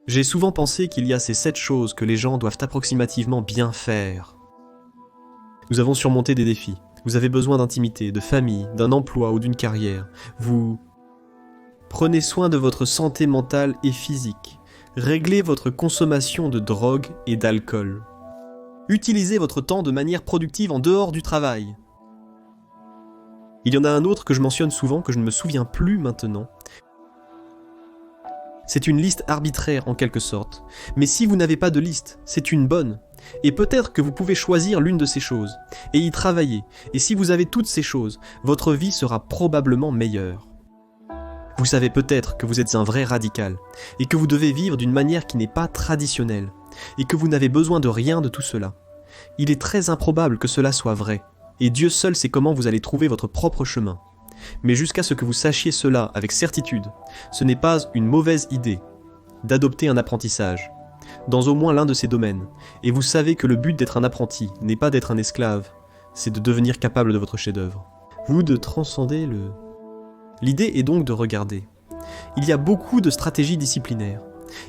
J'ai souvent pensé qu'il y a ces 7 choses que les gens doivent approximativement bien faire. Nous avons surmonté des défis. Vous avez besoin d'intimité, de famille, d'un emploi ou d'une carrière. Vous prenez soin de votre santé mentale et physique. Réglez votre consommation de drogue et d'alcool. Utilisez votre temps de manière productive en dehors du travail. Il y en a un autre que je mentionne souvent, que je ne me souviens plus maintenant. C'est une liste arbitraire en quelque sorte. Mais si vous n'avez pas de liste, c'est une bonne. Et peut-être que vous pouvez choisir l'une de ces choses, et y travailler. Et si vous avez toutes ces choses, votre vie sera probablement meilleure. Vous savez peut-être que vous êtes un vrai radical, et que vous devez vivre d'une manière qui n'est pas traditionnelle, et que vous n'avez besoin de rien de tout cela. Il est très improbable que cela soit vrai, et Dieu seul sait comment vous allez trouver votre propre chemin. Mais jusqu'à ce que vous sachiez cela avec certitude, ce n'est pas une mauvaise idée d'adopter un apprentissage, dans au moins l'un de ces domaines, et vous savez que le but d'être un apprenti n'est pas d'être un esclave, c'est de devenir capable de votre chef-d'œuvre. Vous de transcender le... L'idée est donc de regarder. Il y a beaucoup de stratégies disciplinaires.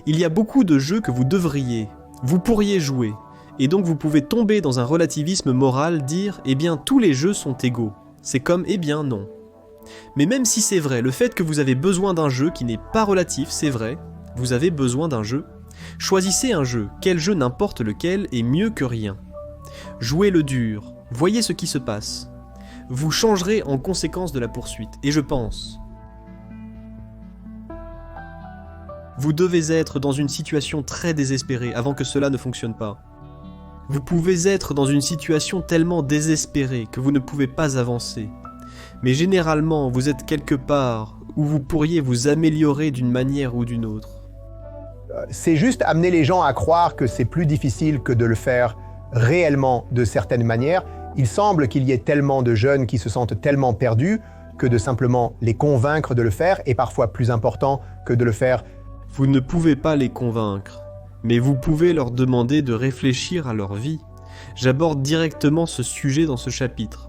Il y a beaucoup de jeux que vous pourriez jouer, et donc vous pouvez tomber dans un relativisme moral, dire « Eh bien, tous les jeux sont égaux ». C'est comme « Eh bien, non ». Mais même si c'est vrai, le fait que vous avez besoin d'un jeu qui n'est pas relatif, c'est vrai, vous avez besoin d'un jeu. Choisissez un jeu, quel jeu n'importe lequel est mieux que rien. Jouez le dur, voyez ce qui se passe. Vous changerez en conséquence de la poursuite, et je pense. Vous devez être dans une situation très désespérée avant que cela ne fonctionne pas. Vous pouvez être dans une situation tellement désespérée que vous ne pouvez pas avancer. Mais généralement, vous êtes quelque part où vous pourriez vous améliorer d'une manière ou d'une autre. C'est juste amener les gens à croire que c'est plus difficile que de le faire réellement de certaines manières. Il semble qu'il y ait tellement de jeunes qui se sentent tellement perdus que de simplement les convaincre de le faire est parfois plus important que de le faire. Vous ne pouvez pas les convaincre, mais vous pouvez leur demander de réfléchir à leur vie. J'aborde directement ce sujet dans ce chapitre.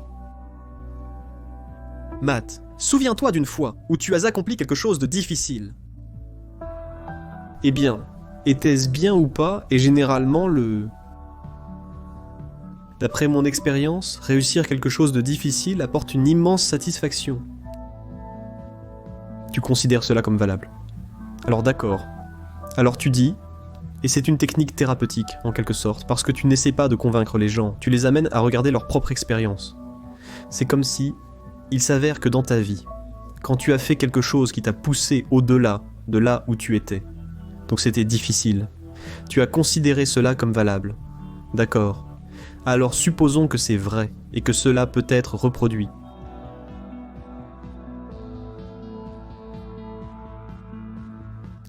Matt, souviens-toi d'une fois où tu as accompli quelque chose de difficile. Eh bien, était-ce bien ou pas, et généralement D'après mon expérience, réussir quelque chose de difficile apporte une immense satisfaction. Tu considères cela comme valable. Alors d'accord. Alors tu dis, et c'est une technique thérapeutique en quelque sorte, parce que tu n'essaies pas de convaincre les gens, tu les amènes à regarder leur propre expérience. C'est comme si, il s'avère que dans ta vie, quand tu as fait quelque chose qui t'a poussé au-delà de là où tu étais, donc c'était difficile, tu as considéré cela comme valable. D'accord. Alors supposons que c'est vrai, et que cela peut être reproduit.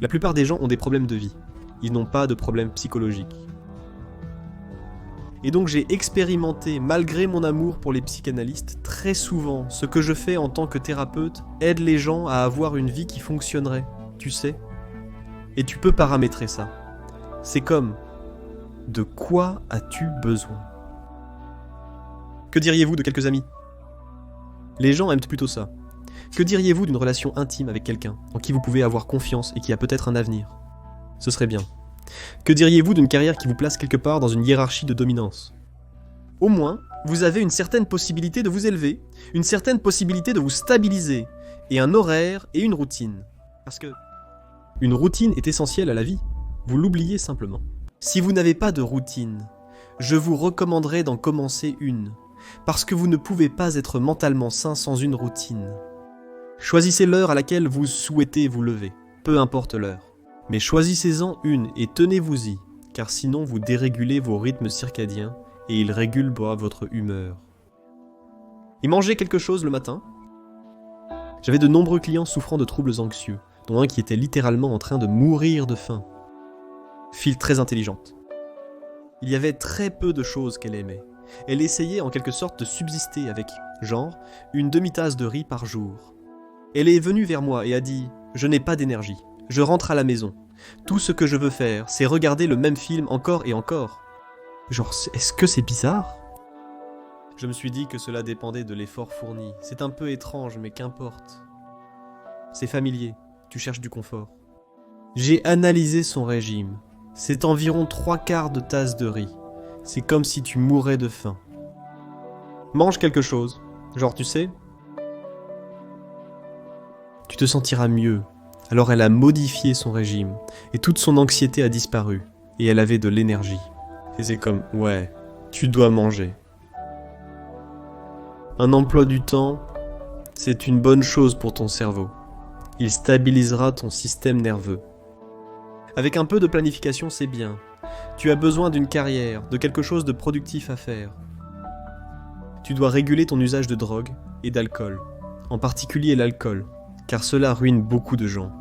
La plupart des gens ont des problèmes de vie. Ils n'ont pas de problèmes psychologiques. Et donc j'ai expérimenté, malgré mon amour pour les psychanalystes, très souvent, ce que je fais en tant que thérapeute aide les gens à avoir une vie qui fonctionnerait, tu sais. Et tu peux paramétrer ça. C'est comme, de quoi as-tu besoin ? Que diriez-vous de quelques amis ? Les gens aiment plutôt ça. Que diriez-vous d'une relation intime avec quelqu'un, en qui vous pouvez avoir confiance et qui a peut-être un avenir ? Ce serait bien. Que diriez-vous d'une carrière qui vous place quelque part dans une hiérarchie de dominance ? Au moins, vous avez une certaine possibilité de vous élever, une certaine possibilité de vous stabiliser, et un horaire et une routine. Parce que une routine est essentielle à la vie. Vous l'oubliez simplement. Si vous n'avez pas de routine, je vous recommanderais d'en commencer une, parce que vous ne pouvez pas être mentalement sain sans une routine. Choisissez l'heure à laquelle vous souhaitez vous lever, peu importe l'heure. Mais choisissez-en une et tenez-vous-y, car sinon vous dérégulez vos rythmes circadiens et ils régulent votre humeur. Et mangez quelque chose le matin. J'avais de nombreux clients souffrant de troubles anxieux, dont un qui était littéralement en train de mourir de faim. Fille très intelligente. Il y avait très peu de choses qu'elle aimait. Elle essayait en quelque sorte de subsister avec, genre, une demi-tasse de riz par jour. Elle est venue vers moi et a dit « Je n'ai pas d'énergie. Je rentre à la maison. Tout ce que je veux faire, c'est regarder le même film encore et encore. » Genre, est-ce que c'est bizarre ? Je me suis dit que cela dépendait de l'effort fourni. C'est un peu étrange, mais qu'importe. C'est familier. Tu cherches du confort. J'ai analysé son régime. C'est environ 3/4 de tasse de riz. C'est comme si tu mourais de faim. Mange quelque chose. Genre, tu sais, tu te sentiras mieux. Alors elle a modifié son régime, et toute son anxiété a disparu, et elle avait de l'énergie. Et c'est comme, ouais, tu dois manger. Un emploi du temps, c'est une bonne chose pour ton cerveau. Il stabilisera ton système nerveux. Avec un peu de planification, c'est bien. Tu as besoin d'une carrière, de quelque chose de productif à faire. Tu dois réguler ton usage de drogue et d'alcool, en particulier l'alcool, car cela ruine beaucoup de gens.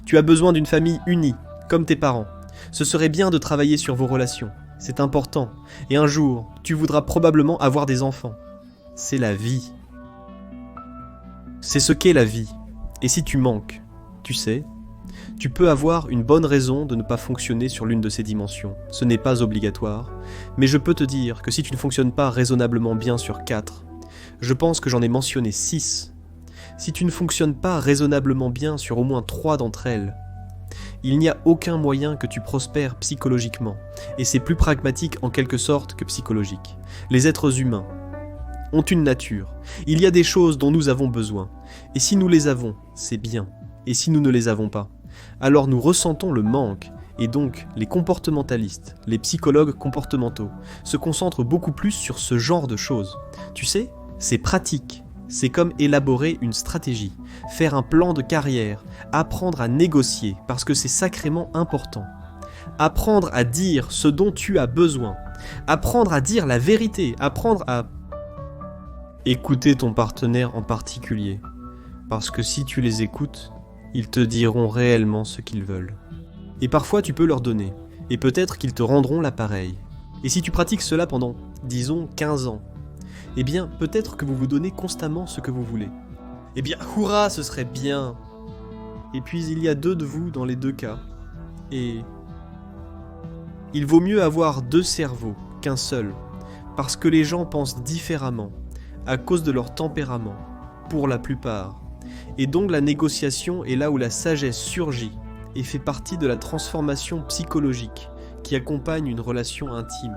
Tu as besoin d'une famille unie, comme tes parents. Ce serait bien de travailler sur vos relations, c'est important, et un jour, tu voudras probablement avoir des enfants. C'est la vie. C'est ce qu'est la vie. Et si tu manques, tu sais, tu peux avoir une bonne raison de ne pas fonctionner sur l'une de ces dimensions. Ce n'est pas obligatoire, mais je peux te dire que si tu ne fonctionnes pas raisonnablement bien sur 4, je pense que j'en ai mentionné 6. Si tu ne fonctionnes pas raisonnablement bien sur au moins 3 d'entre elles, il n'y a aucun moyen que tu prospères psychologiquement, et c'est plus pragmatique en quelque sorte que psychologique. Les êtres humains ont une nature. Il y a des choses dont nous avons besoin, et si nous les avons, c'est bien, et si nous ne les avons pas, alors nous ressentons le manque, et donc les comportementalistes, les psychologues comportementaux, se concentrent beaucoup plus sur ce genre de choses. Tu sais, c'est pratique. C'est comme élaborer une stratégie, faire un plan de carrière, apprendre à négocier, parce que c'est sacrément important. Apprendre à dire ce dont tu as besoin, apprendre à dire la vérité, apprendre à écouter ton partenaire en particulier, parce que si tu les écoutes, ils te diront réellement ce qu'ils veulent. Et parfois tu peux leur donner, et peut-être qu'ils te rendront l'appareil. Et si tu pratiques cela pendant, disons, 15 ans, eh bien, peut-être que vous vous donnez constamment ce que vous voulez. Eh bien, hurrah, ce serait bien. Et puis, il y a 2 de vous dans les 2 cas. Et il vaut mieux avoir 2 cerveaux qu'un seul, parce que les gens pensent différemment, à cause de leur tempérament, pour la plupart. Et donc la négociation est là où la sagesse surgit, et fait partie de la transformation psychologique qui accompagne une relation intime,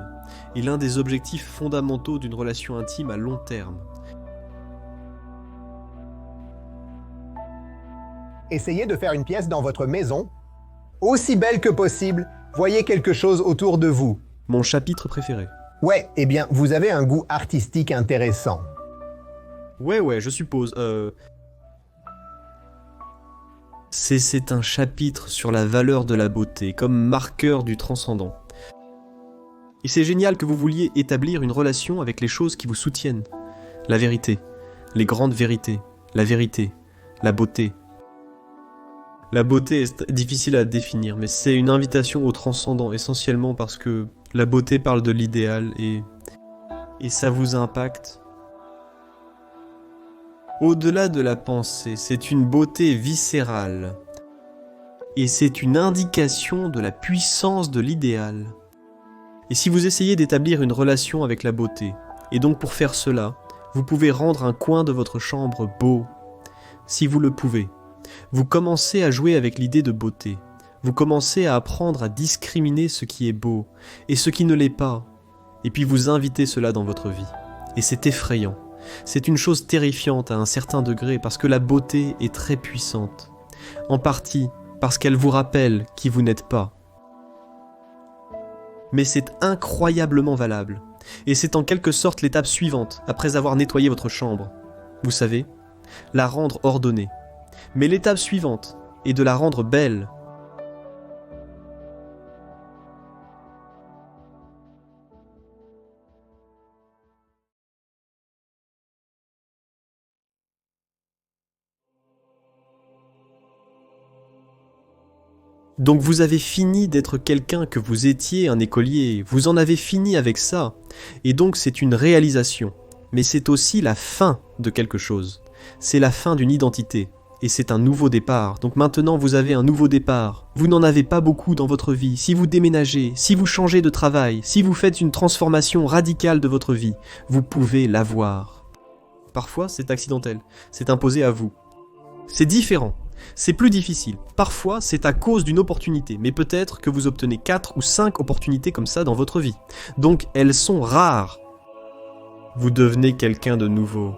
et l'un des objectifs fondamentaux d'une relation intime à long terme. Essayez de faire une pièce dans votre maison, aussi belle que possible, voyez quelque chose autour de vous. Mon chapitre préféré. Ouais, eh bien, vous avez un goût artistique intéressant. Ouais, je suppose. C'est un chapitre sur la valeur de la beauté, comme marqueur du transcendant. Et c'est génial que vous vouliez établir une relation avec les choses qui vous soutiennent. La vérité, les grandes vérités, la beauté. La beauté est difficile à définir, mais c'est une invitation au transcendant, essentiellement parce que la beauté parle de l'idéal et ça vous impacte. Au-delà de la pensée, c'est une beauté viscérale. Et c'est une indication de la puissance de l'idéal. Et si vous essayez d'établir une relation avec la beauté, et donc pour faire cela, vous pouvez rendre un coin de votre chambre beau. Si vous le pouvez, vous commencez à jouer avec l'idée de beauté. Vous commencez à apprendre à discriminer ce qui est beau et ce qui ne l'est pas. Et puis vous invitez cela dans votre vie. Et c'est effrayant. C'est une chose terrifiante à un certain degré parce que la beauté est très puissante. En partie parce qu'elle vous rappelle qui vous n'êtes pas. Mais c'est incroyablement valable. Et c'est en quelque sorte l'étape suivante, après avoir nettoyé votre chambre. Vous savez, la rendre ordonnée. Mais l'étape suivante est de la rendre belle. Donc vous avez fini d'être quelqu'un que vous étiez, un écolier, vous en avez fini avec ça, et donc c'est une réalisation, mais c'est aussi la fin de quelque chose, c'est la fin d'une identité, et c'est un nouveau départ, donc maintenant vous avez un nouveau départ, vous n'en avez pas beaucoup dans votre vie, si vous déménagez, si vous changez de travail, si vous faites une transformation radicale de votre vie, vous pouvez l'avoir. Parfois c'est accidentel, c'est imposé à vous. C'est différent. C'est plus difficile. Parfois, c'est à cause d'une opportunité, mais peut-être que vous obtenez 4 ou 5 opportunités comme ça dans votre vie. Donc, elles sont rares. Vous devenez quelqu'un de nouveau.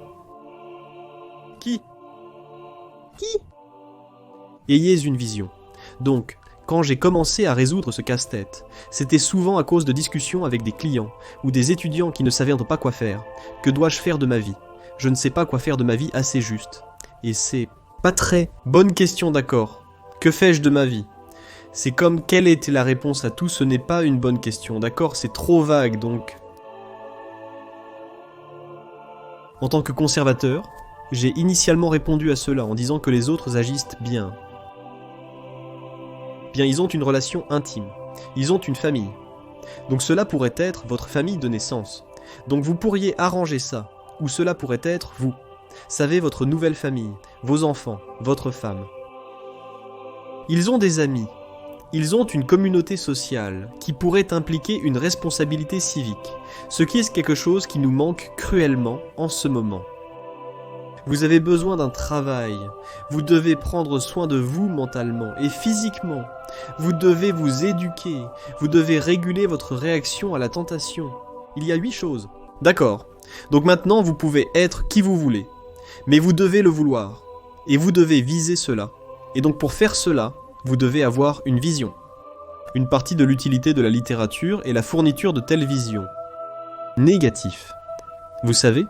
Qui Ayez une vision. Donc, quand j'ai commencé à résoudre ce casse-tête, c'était souvent à cause de discussions avec des clients ou des étudiants qui ne savaient pas quoi faire. Que dois-je faire de ma vie ? Je ne sais pas quoi faire de ma vie assez juste. Et c'est pas très bonne question, d'accord. Que fais-je de ma vie ? C'est comme quelle était la réponse à tout, ce n'est pas une bonne question, d'accord ? C'est trop vague, donc... En tant que conservateur, j'ai initialement répondu à cela en disant que les autres agissent bien. Bien, ils ont une relation intime. Ils ont une famille. Donc cela pourrait être votre famille de naissance. Donc vous pourriez arranger ça. Ou cela pourrait être vous. Savez, votre nouvelle famille, vos enfants, votre femme. Ils ont des amis. Ils ont une communauté sociale qui pourrait impliquer une responsabilité civique, ce qui est quelque chose qui nous manque cruellement en ce moment. Vous avez besoin d'un travail, vous devez prendre soin de vous mentalement et physiquement, vous devez vous éduquer, vous devez réguler votre réaction à la tentation. Il y a 8 choses. D'accord, donc maintenant vous pouvez être qui vous voulez, mais vous devez le vouloir, et vous devez viser cela. Et donc pour faire cela, vous devez avoir une vision. Une partie de l'utilité de la littérature est la fourniture de telles visions. Négatif. Vous savez,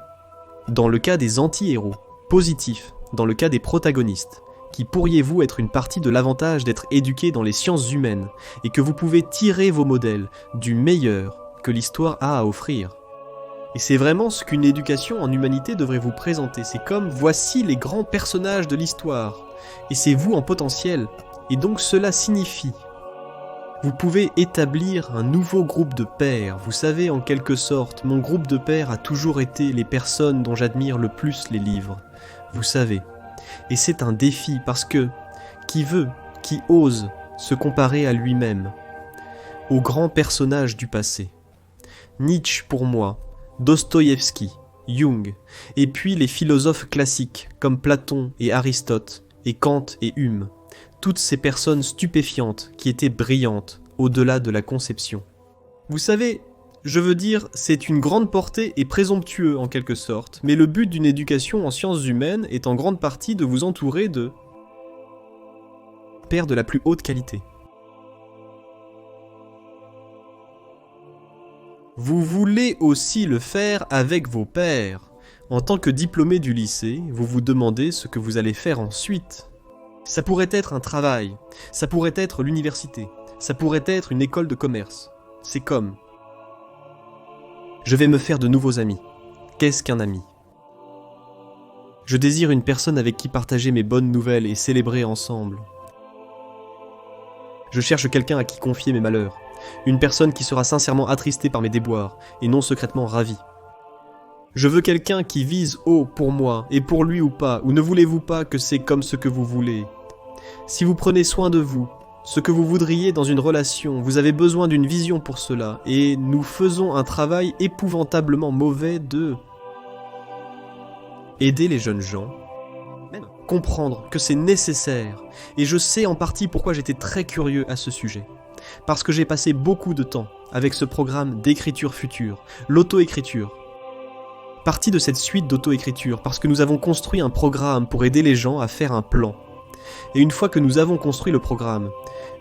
dans le cas des anti-héros. Positif, dans le cas des protagonistes, qui pourriez-vous être une partie de l'avantage d'être éduqué dans les sciences humaines, et que vous pouvez tirer vos modèles du meilleur que l'histoire a à offrir. Et c'est vraiment ce qu'une éducation en humanité devrait vous présenter. C'est comme, voici les grands personnages de l'histoire, et c'est vous en potentiel. Et donc cela signifie, vous pouvez établir un nouveau groupe de pairs. Vous savez, en quelque sorte, mon groupe de pairs a toujours été les personnes dont j'admire le plus les livres. Vous savez. Et c'est un défi parce que, qui veut, qui ose se comparer à lui-même, aux grands personnages du passé. Nietzsche pour moi, Dostoïevski, Jung, et puis les philosophes classiques comme Platon et Aristote, et Kant et Hume. Toutes ces personnes stupéfiantes qui étaient brillantes au-delà de la conception. Vous savez, je veux dire, c'est une grande portée et présomptueux en quelque sorte, mais le but d'une éducation en sciences humaines est en grande partie de vous entourer de pairs de la plus haute qualité. Vous voulez aussi le faire avec vos pairs. En tant que diplômé du lycée, vous vous demandez ce que vous allez faire ensuite. Ça pourrait être un travail, ça pourrait être l'université, ça pourrait être une école de commerce. C'est comme... Je vais me faire de nouveaux amis. Qu'est-ce qu'un ami ? Je désire une personne avec qui partager mes bonnes nouvelles et célébrer ensemble. Je cherche quelqu'un à qui confier mes malheurs. Une personne qui sera sincèrement attristée par mes déboires et non secrètement ravie. Je veux quelqu'un qui vise haut pour moi, et pour lui ou pas, ou ne voulez-vous pas que c'est comme ce que vous voulez ? Si vous prenez soin de vous, ce que vous voudriez dans une relation, vous avez besoin d'une vision pour cela, et nous faisons un travail épouvantablement mauvais de... aider les jeunes gens, comprendre que c'est nécessaire, et je sais en partie pourquoi j'étais très curieux à ce sujet. Parce que j'ai passé beaucoup de temps avec ce programme d'écriture future, l'auto-écriture. Partie de cette suite d'auto-écriture, parce que nous avons construit un programme pour aider les gens à faire un plan. Et une fois que nous avons construit le programme,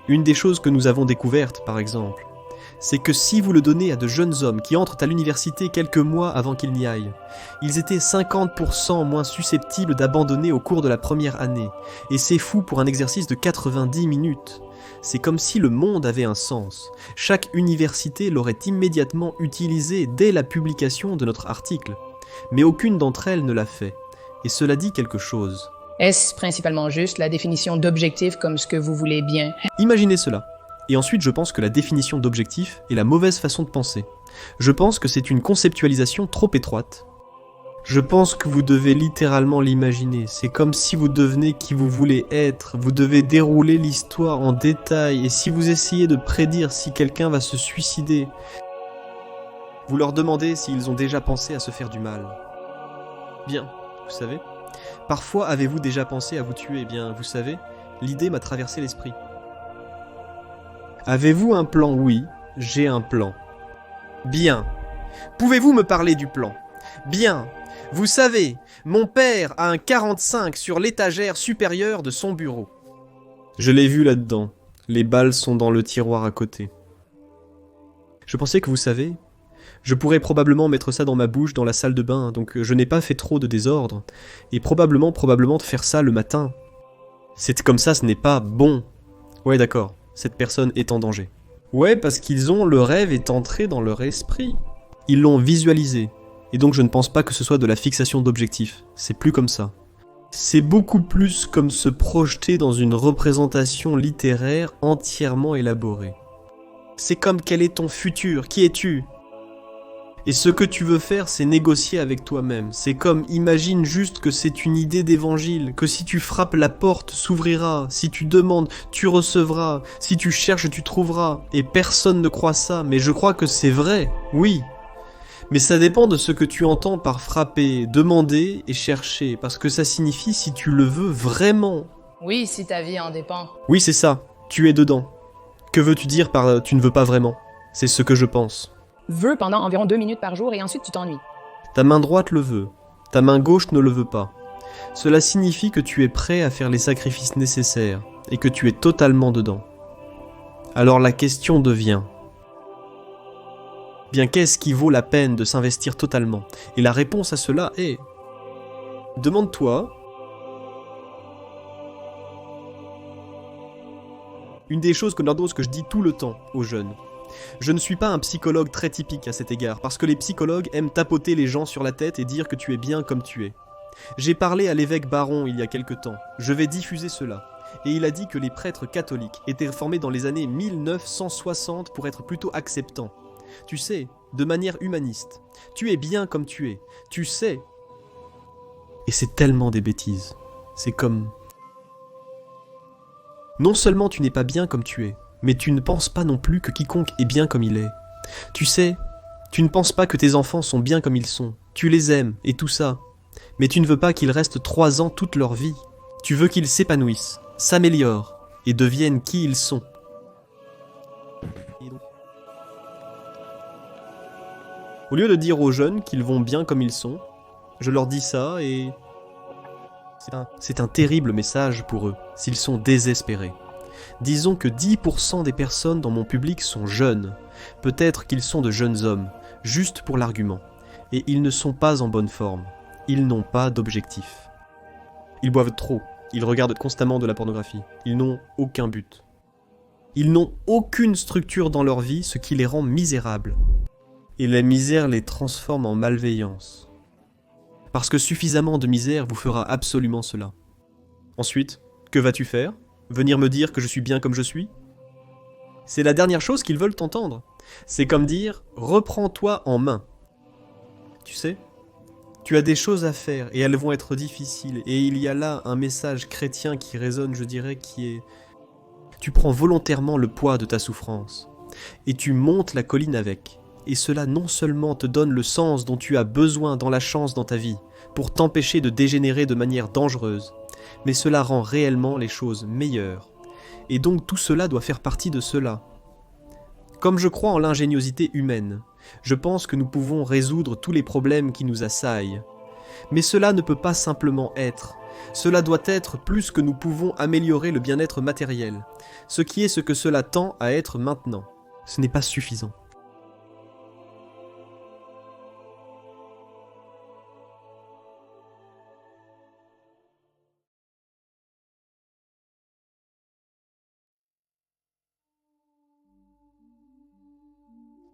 une des choses que nous avons découvertes, par exemple, c'est que si vous le donnez à de jeunes hommes qui entrent à l'université quelques mois avant qu'ils n'y aillent, ils étaient 50% moins susceptibles d'abandonner au cours de la première année. Et c'est fou pour un exercice de 90 minutes. C'est comme si le monde avait un sens. Chaque université l'aurait immédiatement utilisé dès la publication de notre article. Mais aucune d'entre elles ne l'a fait. Et cela dit quelque chose. Est-ce principalement juste la définition d'objectif comme ce que vous voulez bien? Imaginez cela. Et ensuite, je pense que la définition d'objectif est la mauvaise façon de penser. Je pense que c'est une conceptualisation trop étroite. Je pense que vous devez littéralement l'imaginer. C'est comme si vous devenez qui vous voulez être. Vous devez dérouler l'histoire en détail. Et si vous essayez de prédire si quelqu'un va se suicider, vous leur demandez s'ils ont déjà pensé à se faire du mal. Bien, vous savez, Parfois, avez-vous déjà pensé à vous tuer? Eh bien, vous savez, l'idée m'a traversé l'esprit. Avez-vous un plan? Oui, j'ai un plan. Bien. Pouvez-vous me parler du plan? Bien. Vous savez, mon père a un 45 sur l'étagère supérieure de son bureau. Je l'ai vu là-dedans. Les balles sont dans le tiroir à côté. Je pensais que vous savez, je pourrais probablement mettre ça dans ma bouche dans la salle de bain, donc je n'ai pas fait trop de désordre, et probablement de faire ça le matin. C'est comme ça, ce n'est pas bon. Ouais, d'accord, cette personne est en danger. Ouais, parce le rêve est entré dans leur esprit. Ils l'ont visualisé, et donc je ne pense pas que ce soit de la fixation d'objectifs. C'est plus comme ça. C'est beaucoup plus comme se projeter dans une représentation littéraire entièrement élaborée. C'est comme quel est ton futur, qui es-tu? Et ce que tu veux faire, c'est négocier avec toi-même. C'est comme, imagine juste que c'est une idée d'évangile, que si tu frappes, la porte s'ouvrira, si tu demandes, tu recevras, si tu cherches, tu trouveras. Et personne ne croit ça, mais je crois que c'est vrai, oui. Mais ça dépend de ce que tu entends par frapper, demander et chercher, parce que ça signifie si tu le veux vraiment. Oui, si ta vie en dépend. Oui, c'est ça, tu es dedans. Que veux-tu dire par tu ne veux pas vraiment? C'est ce que je pense. Veux pendant environ 2 minutes par jour et ensuite tu t'ennuies. Ta main droite le veut, ta main gauche ne le veut pas. Cela signifie que tu es prêt à faire les sacrifices nécessaires et que tu es totalement dedans. Alors la question devient... Bien, qu'est-ce qui vaut la peine de s'investir totalement? Et la réponse à cela est... Demande-toi... Une des choses que je dis tout le temps aux jeunes. Je ne suis pas un psychologue très typique à cet égard, parce que les psychologues aiment tapoter les gens sur la tête et dire que tu es bien comme tu es. J'ai parlé à l'évêque Baron il y a quelque temps, je vais diffuser cela, et il a dit que les prêtres catholiques étaient formés dans les années 1960 pour être plutôt acceptants. Tu sais, de manière humaniste. Tu es bien comme tu es, tu sais. Et c'est tellement des bêtises. C'est comme... Non seulement tu n'es pas bien comme tu es, mais tu ne penses pas non plus que quiconque est bien comme il est. Tu sais, tu ne penses pas que tes enfants sont bien comme ils sont. Tu les aimes, et tout ça. Mais tu ne veux pas qu'ils restent 3 ans toute leur vie. Tu veux qu'ils s'épanouissent, s'améliorent, et deviennent qui ils sont. Au lieu de dire aux jeunes qu'ils vont bien comme ils sont, je leur dis ça et... C'est un terrible message pour eux, s'ils sont désespérés. Disons que 10% des personnes dans mon public sont jeunes. Peut-être qu'ils sont de jeunes hommes, juste pour l'argument. Et ils ne sont pas en bonne forme. Ils n'ont pas d'objectif. Ils boivent trop. Ils regardent constamment de la pornographie. Ils n'ont aucun but. Ils n'ont aucune structure dans leur vie, ce qui les rend misérables. Et la misère les transforme en malveillance. Parce que suffisamment de misère vous fera absolument cela. Ensuite, que vas-tu faire? Venir me dire que je suis bien comme je suis? C'est la dernière chose qu'ils veulent entendre. C'est comme dire « reprends-toi en main ». Tu sais, tu as des choses à faire et elles vont être difficiles. Et il y a là un message chrétien qui résonne, je dirais, qui est... Tu prends volontairement le poids de ta souffrance et tu montes la colline avec. Et cela non seulement te donne le sens dont tu as besoin dans la chance dans ta vie, pour t'empêcher de dégénérer de manière dangereuse, mais cela rend réellement les choses meilleures. Et donc tout cela doit faire partie de cela. Comme je crois en l'ingéniosité humaine, je pense que nous pouvons résoudre tous les problèmes qui nous assaillent. Mais cela ne peut pas simplement être. Cela doit être plus que nous pouvons améliorer le bien-être matériel, ce qui est ce que cela tend à être maintenant. Ce n'est pas suffisant.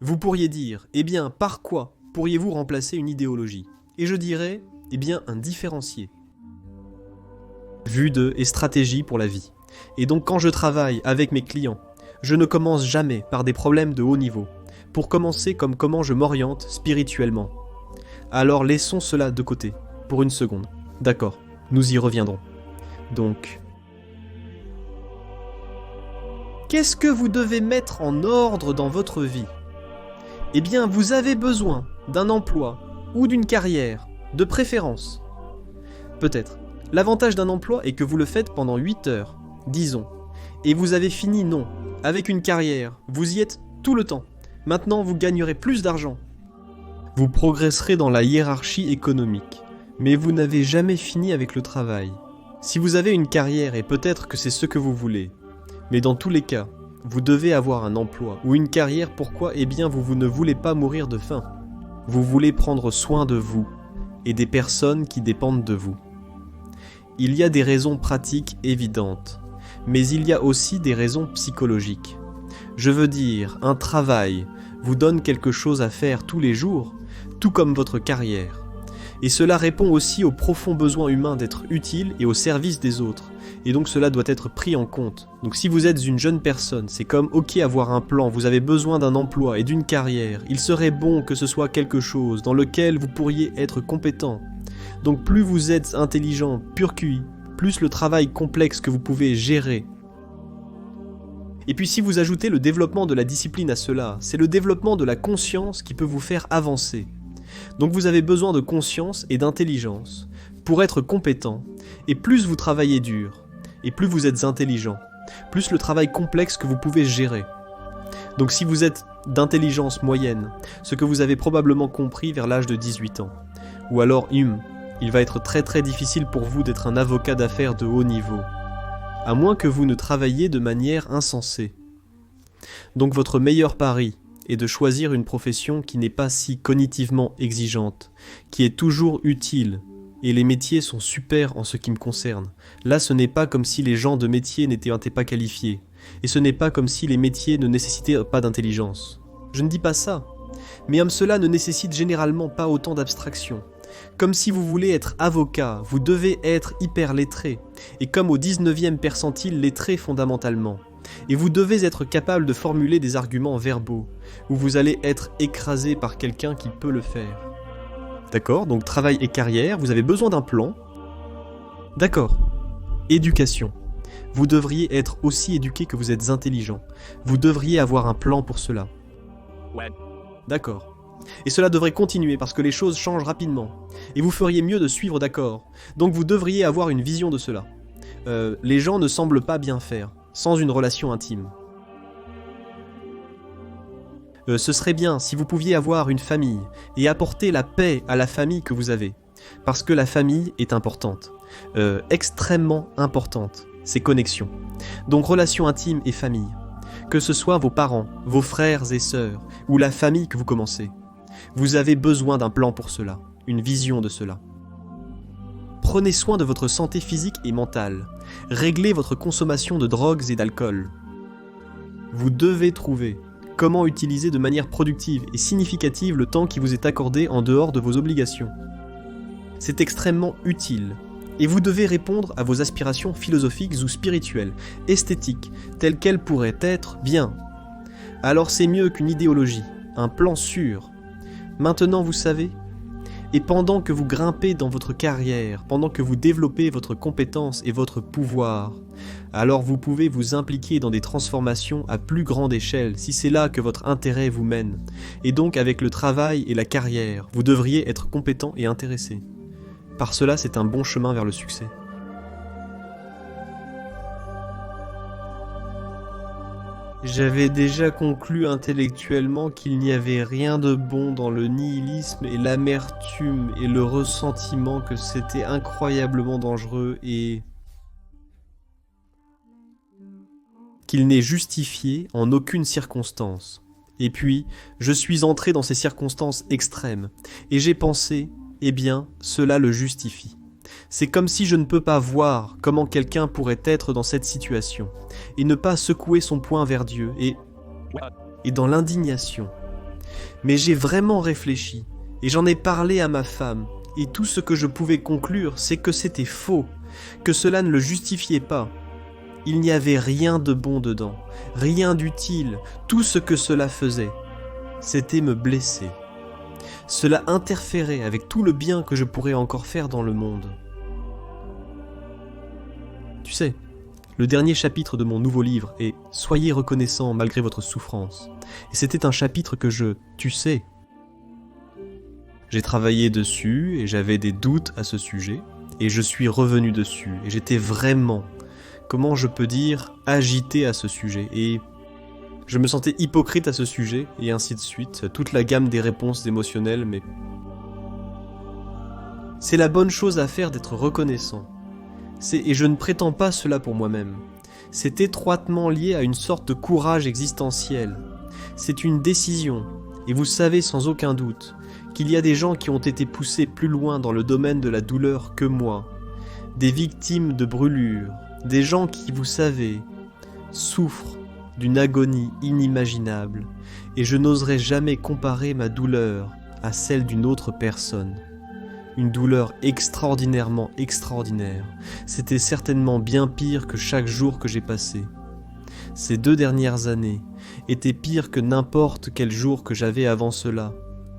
Vous pourriez dire, eh bien, par quoi pourriez-vous remplacer une idéologie? Et je dirais, eh bien, un différencier. Vue de et stratégie pour la vie. Et donc quand je travaille avec mes clients, je ne commence jamais par des problèmes de haut niveau, pour commencer comme comment je m'oriente spirituellement. Alors laissons cela de côté, pour une seconde. D'accord, nous y reviendrons. Donc... Qu'est-ce que vous devez mettre en ordre dans votre vie? Eh bien, vous avez besoin d'un emploi ou d'une carrière, de préférence. Peut-être. L'avantage d'un emploi est que vous le faites pendant 8 heures, disons, et vous avez fini, non, avec une carrière, vous y êtes tout le temps. Maintenant, vous gagnerez plus d'argent. Vous progresserez dans la hiérarchie économique, mais vous n'avez jamais fini avec le travail. Si vous avez une carrière, et peut-être que c'est ce que vous voulez, mais dans tous les cas, vous devez avoir un emploi ou une carrière. Pourquoi ? Eh bien, vous ne voulez pas mourir de faim. Vous voulez prendre soin de vous et des personnes qui dépendent de vous. Il y a des raisons pratiques évidentes, mais il y a aussi des raisons psychologiques. Je veux dire, un travail vous donne quelque chose à faire tous les jours, tout comme votre carrière. Et cela répond aussi au profond besoin humain d'être utile et au service des autres. Et donc cela doit être pris en compte. Donc si vous êtes une jeune personne, c'est comme ok avoir un plan, vous avez besoin d'un emploi et d'une carrière. Il serait bon que ce soit quelque chose dans lequel vous pourriez être compétent. Donc plus vous êtes intelligent, pur QI, plus le travail complexe que vous pouvez gérer. Et puis si vous ajoutez le développement de la discipline à cela, c'est le développement de la conscience qui peut vous faire avancer. Donc vous avez besoin de conscience et d'intelligence pour être compétent, et plus vous travaillez dur, et plus vous êtes intelligent, plus le travail complexe que vous pouvez gérer. Donc si vous êtes d'intelligence moyenne, ce que vous avez probablement compris vers l'âge de 18 ans, ou alors il va être très difficile pour vous d'être un avocat d'affaires de haut niveau, à moins que vous ne travailliez de manière insensée. Donc votre meilleur pari est de choisir une profession qui n'est pas si cognitivement exigeante, qui est toujours utile, et les métiers sont super en ce qui me concerne. Là, ce n'est pas comme si les gens de métier n'étaient pas qualifiés, et ce n'est pas comme si les métiers ne nécessitaient pas d'intelligence. Je ne dis pas ça, mais cela ne nécessite généralement pas autant d'abstraction. Comme si vous voulez être avocat, vous devez être hyper lettré, et comme au 19e percentile lettré fondamentalement. Et vous devez être capable de formuler des arguments verbaux, où vous allez être écrasé par quelqu'un qui peut le faire. D'accord, donc travail et carrière, vous avez besoin d'un plan. D'accord. Éducation. Vous devriez être aussi éduqué que vous êtes intelligent. Vous devriez avoir un plan pour cela. Ouais. D'accord. Et cela devrait continuer parce que les choses changent rapidement. Et vous feriez mieux de suivre d'accord. Donc vous devriez avoir une vision de cela. Les gens ne semblent pas bien faire, sans une relation intime. Ce serait bien si vous pouviez avoir une famille et apporter la paix à la famille que vous avez. Parce que la famille est importante. Extrêmement importante. Ces connexions. Donc relation intime et famille. Que ce soit vos parents, vos frères et sœurs, ou la famille que vous commencez. Vous avez besoin d'un plan pour cela, une vision de cela. Prenez soin de votre santé physique et mentale. Réglez votre consommation de drogues et d'alcool. Vous devez trouver comment utiliser de manière productive et significative le temps qui vous est accordé en dehors de vos obligations. C'est extrêmement utile. Et vous devez répondre à vos aspirations philosophiques ou spirituelles, esthétiques, telles qu'elles pourraient être bien. Alors c'est mieux qu'une idéologie, un plan sûr. Maintenant vous savez. Et pendant que vous grimpez dans votre carrière, pendant que vous développez votre compétence et votre pouvoir, alors vous pouvez vous impliquer dans des transformations à plus grande échelle si c'est là que votre intérêt vous mène. Et donc avec le travail et la carrière, vous devriez être compétent et intéressé. Par cela, c'est un bon chemin vers le succès. J'avais déjà conclu intellectuellement qu'il n'y avait rien de bon dans le nihilisme et l'amertume et le ressentiment, que c'était incroyablement dangereux et qu'il n'est justifié en aucune circonstance. Et puis, je suis entré dans ces circonstances extrêmes et j'ai pensé, eh bien, cela le justifie. C'est comme si je ne peux pas voir comment quelqu'un pourrait être dans cette situation et ne pas secouer son poing vers Dieu et dans l'indignation. Mais j'ai vraiment réfléchi et j'en ai parlé à ma femme et tout ce que je pouvais conclure, c'est que c'était faux, que cela ne le justifiait pas. Il n'y avait rien de bon dedans, rien d'utile, tout ce que cela faisait, c'était me blesser. Cela interférait avec tout le bien que je pourrais encore faire dans le monde. Tu sais, le dernier chapitre de mon nouveau livre est « Soyez reconnaissant malgré votre souffrance ». Et c'était un chapitre que tu sais. J'ai travaillé dessus et j'avais des doutes à ce sujet. Et je suis revenu dessus, et j'étais vraiment, comment je peux dire, agité à ce sujet, et je me sentais hypocrite à ce sujet, et ainsi de suite, toute la gamme des réponses émotionnelles, mais... C'est la bonne chose à faire d'être reconnaissant. Et je ne prétends pas cela pour moi-même. C'est étroitement lié à une sorte de courage existentiel. C'est une décision, et vous savez sans aucun doute qu'il y a des gens qui ont été poussés plus loin dans le domaine de la douleur que moi, des victimes de brûlures, des gens qui, vous savez, souffrent d'une agonie inimaginable, et je n'oserais jamais comparer ma douleur à celle d'une autre personne. Une douleur extraordinairement extraordinaire. C'était certainement bien pire que chaque jour que j'ai passé. Ces 2 dernières années étaient pires que n'importe quel jour que j'avais avant cela,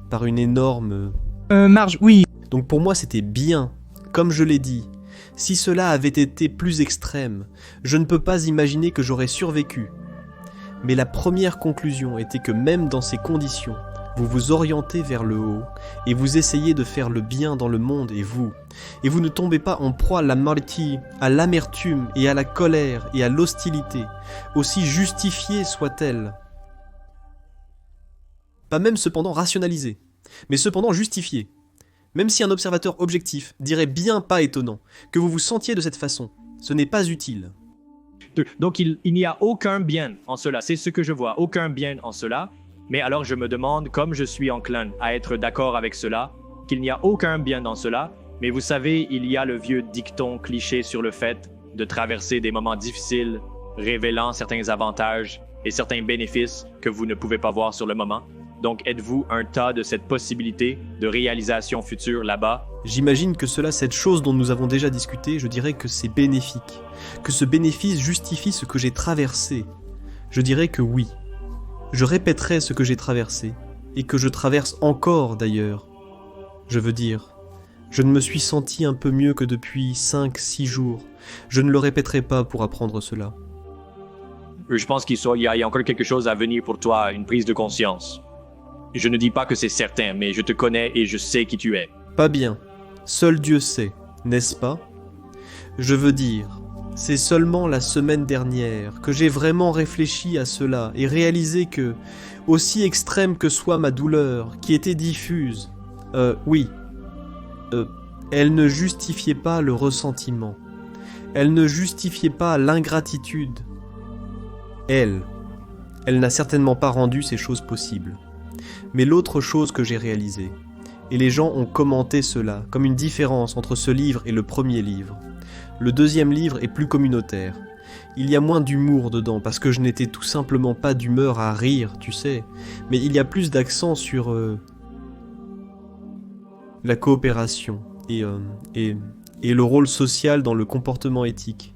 par une énorme... Marge, oui. Donc pour moi c'était bien, comme je l'ai dit. Si cela avait été plus extrême, je ne peux pas imaginer que j'aurais survécu. Mais la première conclusion était que même dans ces conditions, vous vous orientez vers le haut, et vous essayez de faire le bien dans le monde, et vous ne tombez pas en proie à l'amertume et à la colère et à l'hostilité, aussi justifiée soit-elle. Pas même cependant rationalisée, mais cependant justifiée. Même si un observateur objectif dirait bien pas étonnant que vous vous sentiez de cette façon, ce n'est pas utile. Donc il n'y a aucun bien en cela, c'est ce que je vois, aucun bien en cela. Mais alors je me demande, comme je suis enclin à être d'accord avec cela, qu'il n'y a aucun bien dans cela, mais vous savez, il y a le vieux dicton cliché sur le fait de traverser des moments difficiles, révélant certains avantages et certains bénéfices que vous ne pouvez pas voir sur le moment. Donc êtes-vous un tas de cette possibilité de réalisation future là-bas? J'imagine que cette chose dont nous avons déjà discuté, je dirais que c'est bénéfique, que ce bénéfice justifie ce que j'ai traversé. Je dirais que oui. Je répéterai ce que j'ai traversé, et que je traverse encore d'ailleurs. Je veux dire, je ne me suis senti un peu mieux que depuis 5-6 jours. Je ne le répéterai pas pour apprendre cela. Je pense qu'il y a encore quelque chose à venir pour toi, une prise de conscience. Je ne dis pas que c'est certain, mais je te connais et je sais qui tu es. Pas bien. Seul Dieu sait, n'est-ce pas? Je veux dire... C'est seulement la semaine dernière que j'ai vraiment réfléchi à cela et réalisé que, aussi extrême que soit ma douleur, qui était diffuse, elle ne justifiait pas le ressentiment. Elle ne justifiait pas l'ingratitude. Elle n'a certainement pas rendu ces choses possibles. Mais l'autre chose que j'ai réalisée, et les gens ont commenté cela comme une différence entre ce livre et le premier livre. Le deuxième livre est plus communautaire. Il y a moins d'humour dedans, parce que je n'étais tout simplement pas d'humeur à rire, tu sais. Mais il y a plus d'accent sur la coopération et le rôle social dans le comportement éthique.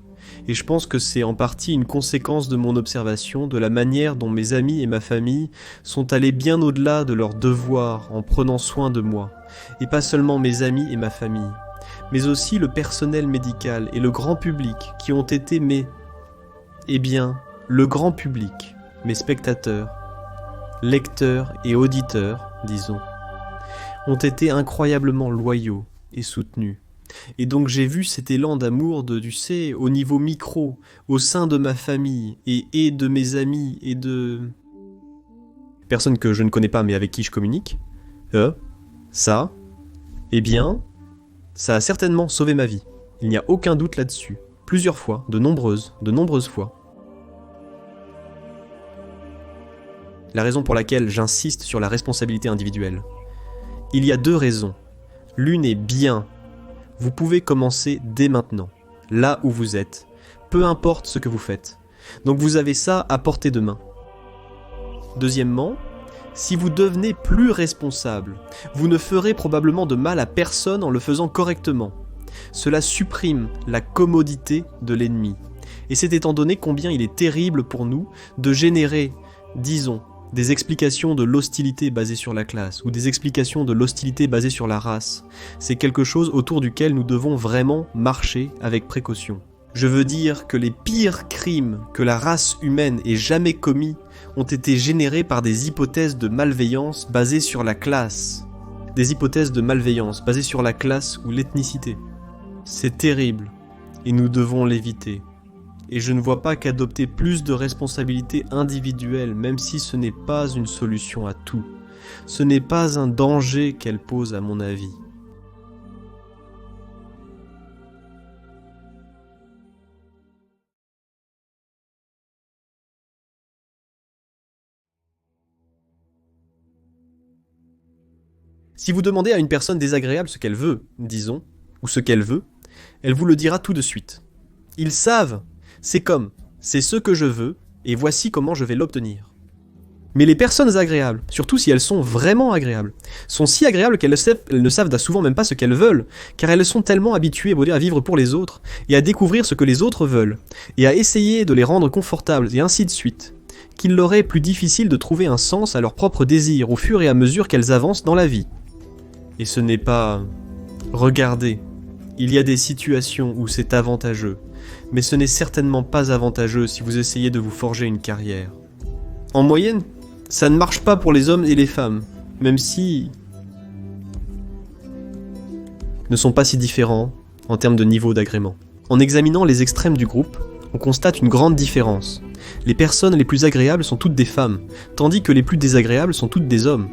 Et je pense que c'est en partie une conséquence de mon observation, de la manière dont mes amis et ma famille sont allés bien au-delà de leurs devoirs en prenant soin de moi. Et pas seulement mes amis et ma famille, mais aussi le personnel médical et le grand public qui ont été le grand public, mes spectateurs, lecteurs et auditeurs, disons, ont été incroyablement loyaux et soutenus. Et donc j'ai vu cet élan d'amour au niveau micro, au sein de ma famille et de mes amis et de personnes que je ne connais pas mais avec qui je communique. Ça a certainement sauvé ma vie. Il n'y a aucun doute là-dessus. Plusieurs fois, de nombreuses fois. La raison pour laquelle j'insiste sur la responsabilité individuelle. Il y a 2 raisons. L'une est bien. Vous pouvez commencer dès maintenant, là où vous êtes, peu importe ce que vous faites. Donc vous avez ça à portée de main. Deuxièmement, si vous devenez plus responsable, vous ne ferez probablement de mal à personne en le faisant correctement. Cela supprime la commodité de l'ennemi. Et c'est étant donné combien il est terrible pour nous de générer, disons, des explications de l'hostilité basée sur la classe, ou des explications de l'hostilité basée sur la race. C'est quelque chose autour duquel nous devons vraiment marcher avec précaution. Je veux dire que les pires crimes que la race humaine ait jamais commis ont été générés par des hypothèses de malveillance basées sur la classe. Des hypothèses de malveillance basées sur la classe ou l'ethnicité. C'est terrible, et nous devons l'éviter. Et je ne vois pas qu'adopter plus de responsabilités individuelles, même si ce n'est pas une solution à tout, ce n'est pas un danger qu'elle pose à mon avis. Si vous demandez à une personne désagréable ce qu'elle veut, disons, ou ce qu'elle veut, elle vous le dira tout de suite. Ils savent, c'est comme, c'est ce que je veux, et voici comment je vais l'obtenir. Mais les personnes agréables, surtout si elles sont vraiment agréables, sont si agréables qu'elles ne savent souvent même pas ce qu'elles veulent, car elles sont tellement habituées à vivre pour les autres, et à découvrir ce que les autres veulent, et à essayer de les rendre confortables, et ainsi de suite, qu'il leur est plus difficile de trouver un sens à leurs propres désirs au fur et à mesure qu'elles avancent dans la vie. Et ce n'est pas... Regardez, il y a des situations où c'est avantageux, mais ce n'est certainement pas avantageux si vous essayez de vous forger une carrière. En moyenne, ça ne marche pas pour les hommes et les femmes, même si... ne sont pas si différents en termes de niveau d'agrément. En examinant les extrêmes du groupe, on constate une grande différence. Les personnes les plus agréables sont toutes des femmes, tandis que les plus désagréables sont toutes des hommes.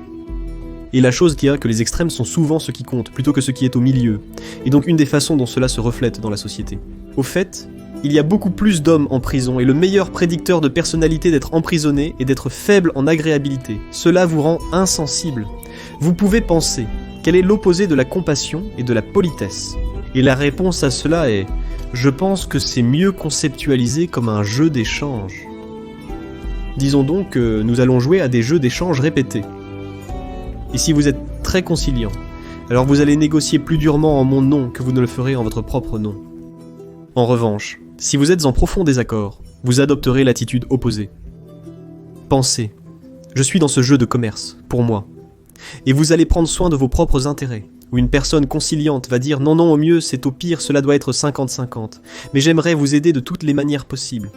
Et la chose qui est que les extrêmes sont souvent ce qui compte, plutôt que ce qui est au milieu, et donc une des façons dont cela se reflète dans la société. Au fait, il y a beaucoup plus d'hommes en prison, et le meilleur prédicteur de personnalité d'être emprisonné est d'être faible en agréabilité. Cela vous rend insensible. Vous pouvez penser, quel est l'opposé de la compassion et de la politesse? Et la réponse à cela est, je pense que c'est mieux conceptualisé comme un jeu d'échange. Disons donc que nous allons jouer à des jeux d'échange répétés. Et si vous êtes très conciliant, alors vous allez négocier plus durement en mon nom que vous ne le ferez en votre propre nom. En revanche, si vous êtes en profond désaccord, vous adopterez l'attitude opposée. Pensez, je suis dans ce jeu de commerce, pour moi. Et vous allez prendre soin de vos propres intérêts, où une personne conciliante va dire non, au mieux, c'est au pire, cela doit être 50-50, mais j'aimerais vous aider de toutes les manières possibles.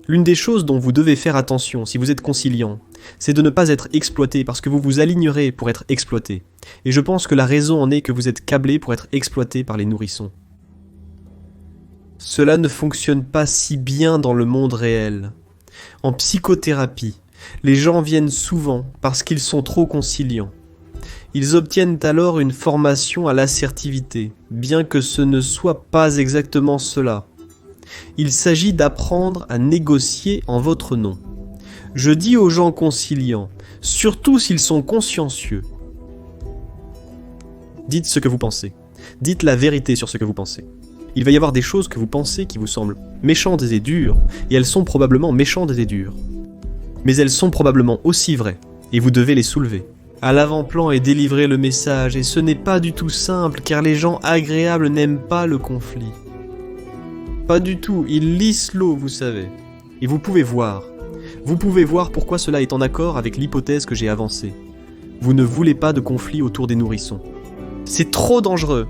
L'une des choses dont vous devez faire attention si vous êtes conciliant, c'est de ne pas être exploité parce que vous vous alignerez pour être exploité. Et je pense que la raison en est que vous êtes câblé pour être exploité par les nourrissons. Cela ne fonctionne pas si bien dans le monde réel. En psychothérapie, les gens viennent souvent parce qu'ils sont trop conciliants. Ils obtiennent alors une formation à l'assertivité, bien que ce ne soit pas exactement cela. Il s'agit d'apprendre à négocier en votre nom. Je dis aux gens conciliants, surtout s'ils sont consciencieux. Dites ce que vous pensez. Dites la vérité sur ce que vous pensez. Il va y avoir des choses que vous pensez qui vous semblent méchantes et dures, et elles sont probablement méchantes et dures. Mais elles sont probablement aussi vraies, et vous devez les soulever. À l'avant-plan et délivrer le message, et ce n'est pas du tout simple, car les gens agréables n'aiment pas le conflit. Pas du tout, ils lissent l'eau, vous savez. Et vous pouvez voir pourquoi cela est en accord avec l'hypothèse que j'ai avancée. Vous ne voulez pas de conflit autour des nourrissons. C'est trop dangereux.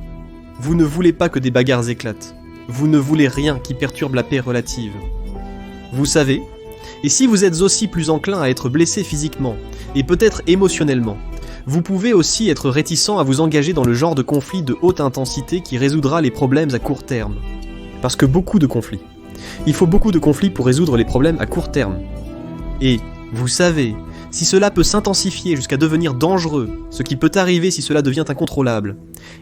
Vous ne voulez pas que des bagarres éclatent. Vous ne voulez rien qui perturbe la paix relative. Vous savez, et si vous êtes aussi plus enclin à être blessé physiquement, et peut-être émotionnellement, vous pouvez aussi être réticent à vous engager dans le genre de conflit de haute intensité qui résoudra les problèmes à court terme. Parce que beaucoup de conflits. Il faut beaucoup de conflits pour résoudre les problèmes à court terme. Et, vous savez, si cela peut s'intensifier jusqu'à devenir dangereux, ce qui peut arriver si cela devient incontrôlable,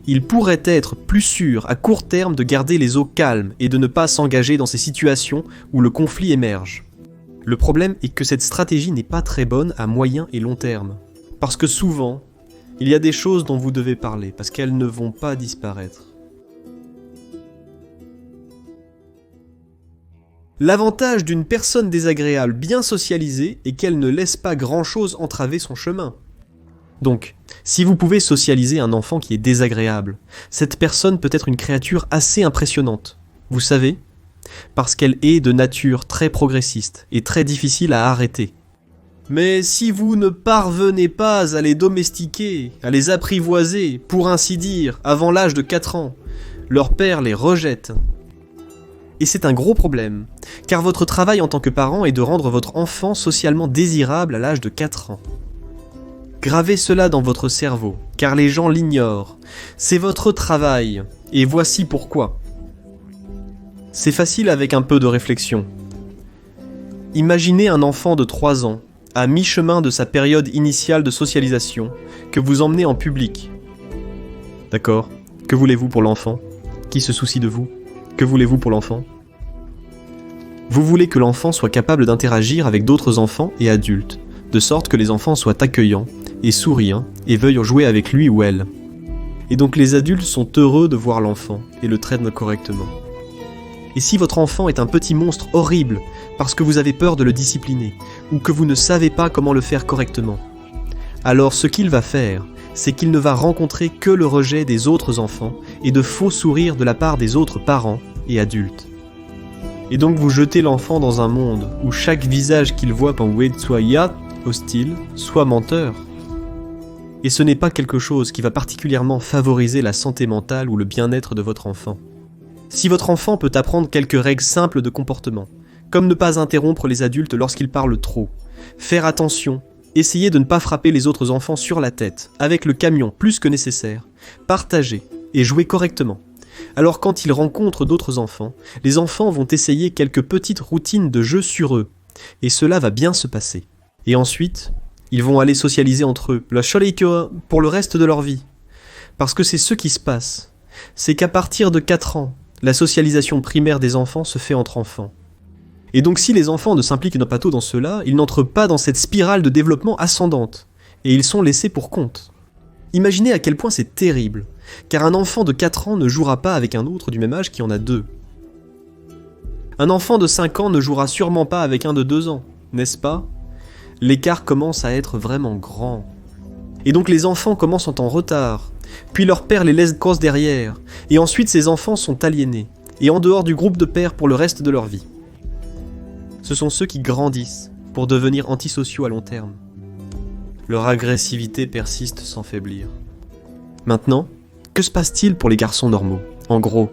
il pourrait être plus sûr à court terme de garder les eaux calmes et de ne pas s'engager dans ces situations où le conflit émerge. Le problème est que cette stratégie n'est pas très bonne à moyen et long terme. Parce que souvent, il y a des choses dont vous devez parler, parce qu'elles ne vont pas disparaître. L'avantage d'une personne désagréable bien socialisée est qu'elle ne laisse pas grand-chose entraver son chemin. Donc, si vous pouvez socialiser un enfant qui est désagréable, cette personne peut être une créature assez impressionnante. Vous savez ? Parce qu'elle est de nature très progressiste et très difficile à arrêter. Mais si vous ne parvenez pas à les domestiquer, à les apprivoiser, pour ainsi dire, avant l'âge de 4 ans, leur père les rejette. Et c'est un gros problème, car votre travail en tant que parent est de rendre votre enfant socialement désirable à l'âge de 4 ans. Gravez cela dans votre cerveau, car les gens l'ignorent. C'est votre travail, Et voici pourquoi. C'est facile avec un peu de réflexion. Imaginez un enfant de 3 ans, à mi-chemin de sa période initiale de socialisation, que vous emmenez en public. D'accord ? Que voulez-vous pour l'enfant ? Qui se soucie de vous ? Que voulez-vous pour l'enfant ? Vous voulez que l'enfant soit capable d'interagir avec d'autres enfants et adultes, de sorte que les enfants soient accueillants et souriants et veuillent jouer avec lui ou elle. Et donc les adultes sont heureux de voir l'enfant et le traitent correctement. Et si votre enfant est un petit monstre horrible parce que vous avez peur de le discipliner ou que vous ne savez pas comment le faire correctement, alors ce qu'il va faire, c'est qu'il ne va rencontrer que le rejet des autres enfants et de faux sourires de la part des autres parents et adultes. Et donc vous jetez l'enfant dans un monde où chaque visage qu'il voit soit hostile, soit menteur. Et ce n'est pas quelque chose qui va particulièrement favoriser la santé mentale ou le bien-être de votre enfant. Si votre enfant peut apprendre quelques règles simples de comportement, comme ne pas interrompre les adultes lorsqu'ils parlent trop, faire attention, essayer de ne pas frapper les autres enfants sur la tête, avec le camion plus que nécessaire, partager et jouer correctement. Alors quand ils rencontrent d'autres enfants, les enfants vont essayer quelques petites routines de jeu sur eux, et cela va bien se passer. Et ensuite, ils vont aller socialiser entre eux, pour le reste de leur vie. Parce que c'est ce qui se passe, c'est qu'à partir de 4 ans, la socialisation primaire des enfants se fait entre enfants. Et donc si les enfants ne s'impliquent pas tôt dans cela, ils n'entrent pas dans cette spirale de développement ascendante, et ils sont laissés pour compte. Imaginez à quel point c'est terrible, car un enfant de 4 ans ne jouera pas avec un autre du même âge qui en a 2. Un enfant de 5 ans ne jouera sûrement pas avec un de 2 ans, n'est-ce pas ? L'écart commence à être vraiment grand. Et donc les enfants commencent en retard, puis leur père les laisse cause derrière, et ensuite ces enfants sont aliénés, et en dehors du groupe de pères pour le reste de leur vie. Ce sont ceux qui grandissent pour devenir antisociaux à long terme. Leur agressivité persiste sans faiblir. Maintenant, que se passe-t-il pour les garçons normaux ? En gros,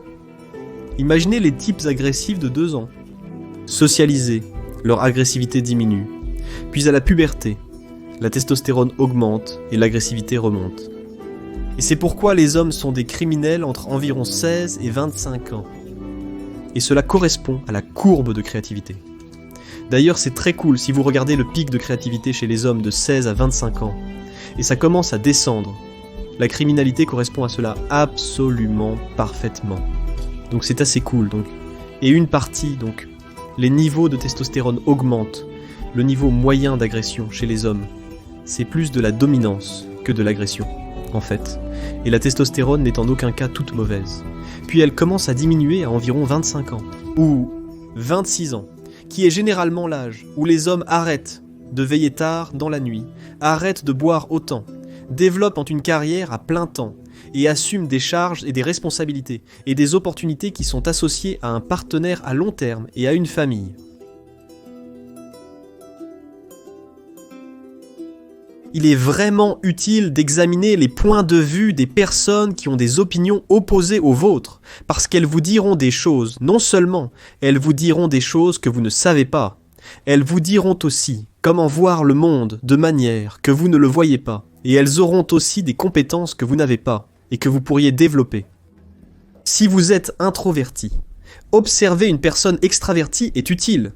imaginez les types agressifs de 2 ans. Socialisés, leur agressivité diminue. Puis à la puberté, la testostérone augmente et l'agressivité remonte. Et c'est pourquoi les hommes sont des criminels entre environ 16 et 25 ans. Et cela correspond à la courbe de créativité. D'ailleurs, c'est très cool si vous regardez le pic de créativité chez les hommes de 16 à 25 ans. Et ça commence à descendre. La criminalité correspond à cela absolument parfaitement. Donc c'est assez cool. Et une partie, les niveaux de testostérone augmentent. Le niveau moyen d'agression chez les hommes, c'est plus de la dominance que de l'agression, en fait. Et la testostérone n'est en aucun cas toute mauvaise. Puis elle commence à diminuer à environ 25 ans, ou 26 ans, qui est généralement l'âge où les hommes arrêtent de veiller tard dans la nuit, arrêtent de boire autant, développent une carrière à plein temps, et assument des charges et des responsabilités, et des opportunités qui sont associées à un partenaire à long terme et à une famille. Il est vraiment utile d'examiner les points de vue des personnes qui ont des opinions opposées aux vôtres, parce qu'elles vous diront des choses, non seulement, elles vous diront des choses que vous ne savez pas, elles vous diront aussi comment voir le monde de manière que vous ne le voyez pas, et elles auront aussi des compétences que vous n'avez pas, et que vous pourriez développer. Si vous êtes introverti, observer une personne extravertie est utile.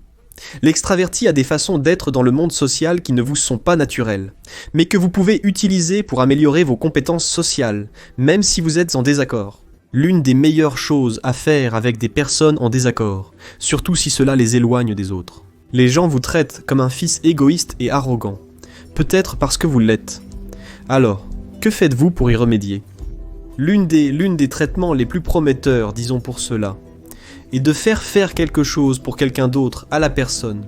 L'extraverti a des façons d'être dans le monde social qui ne vous sont pas naturelles, mais que vous pouvez utiliser pour améliorer vos compétences sociales, même si vous êtes en désaccord. L'une des meilleures choses à faire avec des personnes en désaccord, surtout si cela les éloigne des autres. Les gens vous traitent comme un fils égoïste et arrogant, peut-être parce que vous l'êtes. Alors, que faites-vous pour y remédier ? L'une des traitements les plus prometteurs, disons pour cela, et de faire quelque chose pour quelqu'un d'autre à la personne,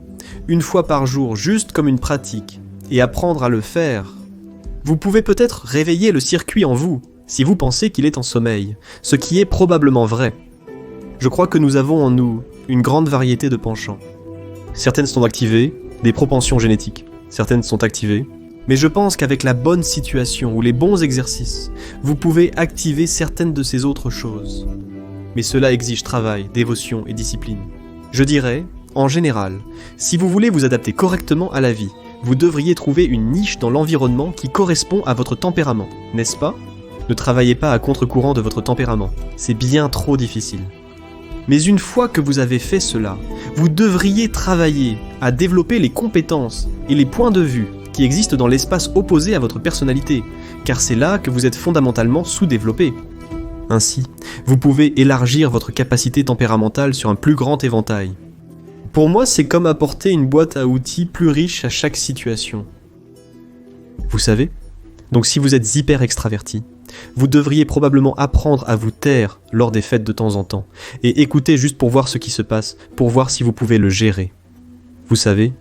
une fois par jour, juste comme une pratique, et apprendre à le faire. Vous pouvez peut-être réveiller le circuit en vous, si vous pensez qu'il est en sommeil, ce qui est probablement vrai. Je crois que nous avons en nous une grande variété de penchants. Certaines sont activées, des propensions génétiques, certaines sont activées, mais je pense qu'avec la bonne situation ou les bons exercices, vous pouvez activer certaines de ces autres choses. Mais cela exige travail, dévotion et discipline. Je dirais, en général, si vous voulez vous adapter correctement à la vie, vous devriez trouver une niche dans l'environnement qui correspond à votre tempérament, n'est-ce pas ? Ne travaillez pas à contre-courant de votre tempérament, c'est bien trop difficile. Mais une fois que vous avez fait cela, vous devriez travailler à développer les compétences et les points de vue qui existent dans l'espace opposé à votre personnalité, car c'est là que vous êtes fondamentalement sous-développé. Ainsi, vous pouvez élargir votre capacité tempéramentale sur un plus grand éventail. Pour moi, c'est comme apporter une boîte à outils plus riche à chaque situation. Vous savez ? Donc si vous êtes hyper extraverti, vous devriez probablement apprendre à vous taire lors des fêtes de temps en temps, et écouter juste pour voir ce qui se passe, pour voir si vous pouvez le gérer. Vous savez ?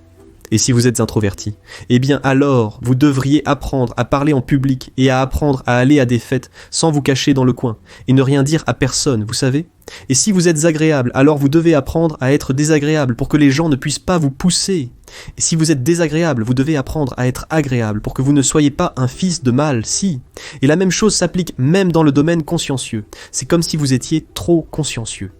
Et si vous êtes introverti, eh bien alors, vous devriez apprendre à parler en public et à apprendre à aller à des fêtes sans vous cacher dans le coin et ne rien dire à personne, vous savez ? Et si vous êtes agréable, alors vous devez apprendre à être désagréable pour que les gens ne puissent pas vous pousser. Et si vous êtes désagréable, vous devez apprendre à être agréable pour que vous ne soyez pas un fils de mal, si. Et la même chose s'applique même dans le domaine consciencieux. C'est comme si vous étiez trop consciencieux.